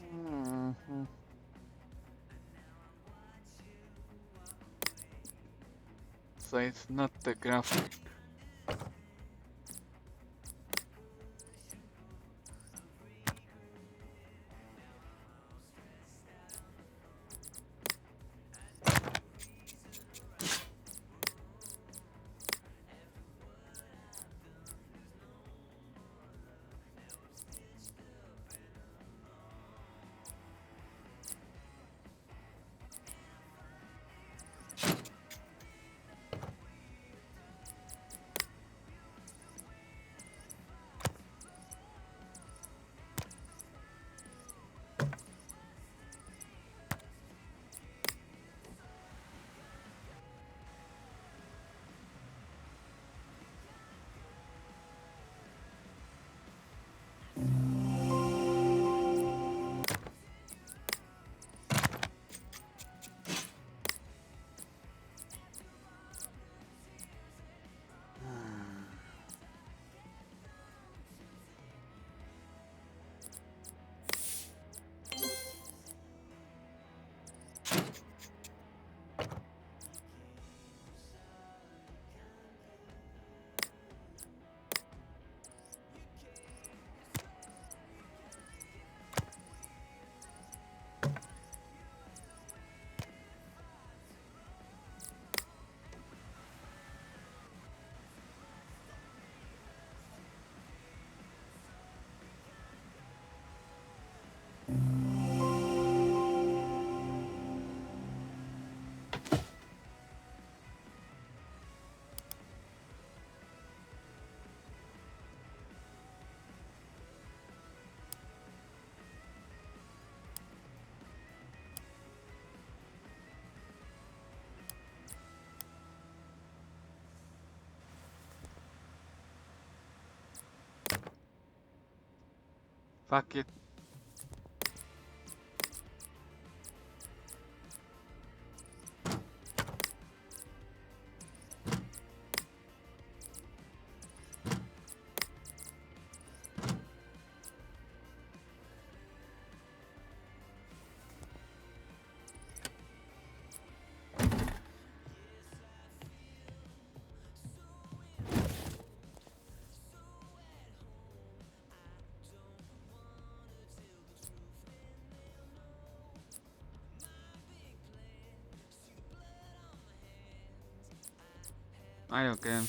[SPEAKER 2] Mhm. So it's not the graphic. Fuck it. I don't care.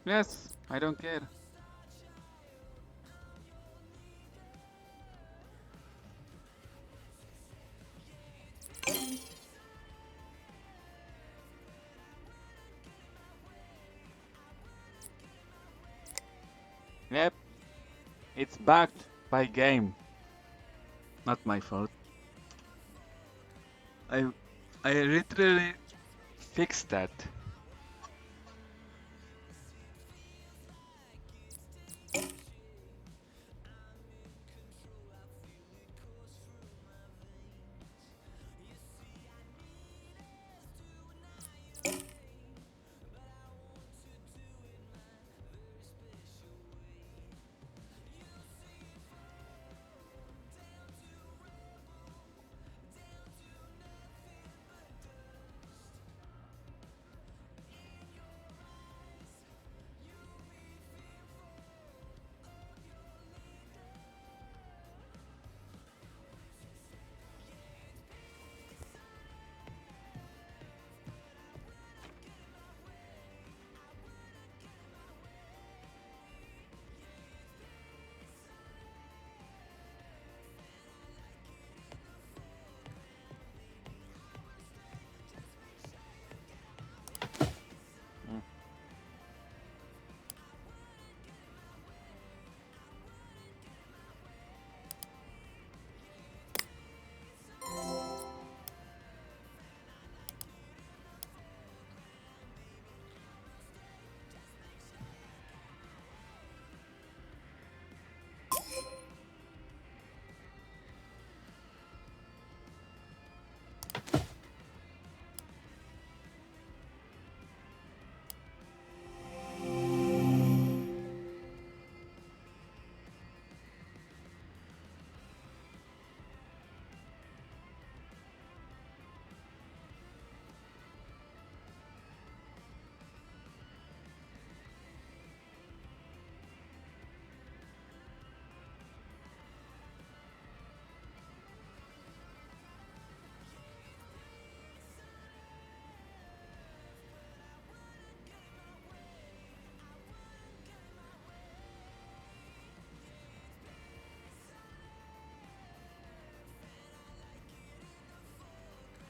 [SPEAKER 2] Yes, I don't care. Yep, it's backed by game. Not my fault. I literally fixed that.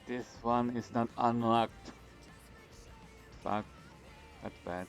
[SPEAKER 2] This one is not unlocked. Fuck, that's bad.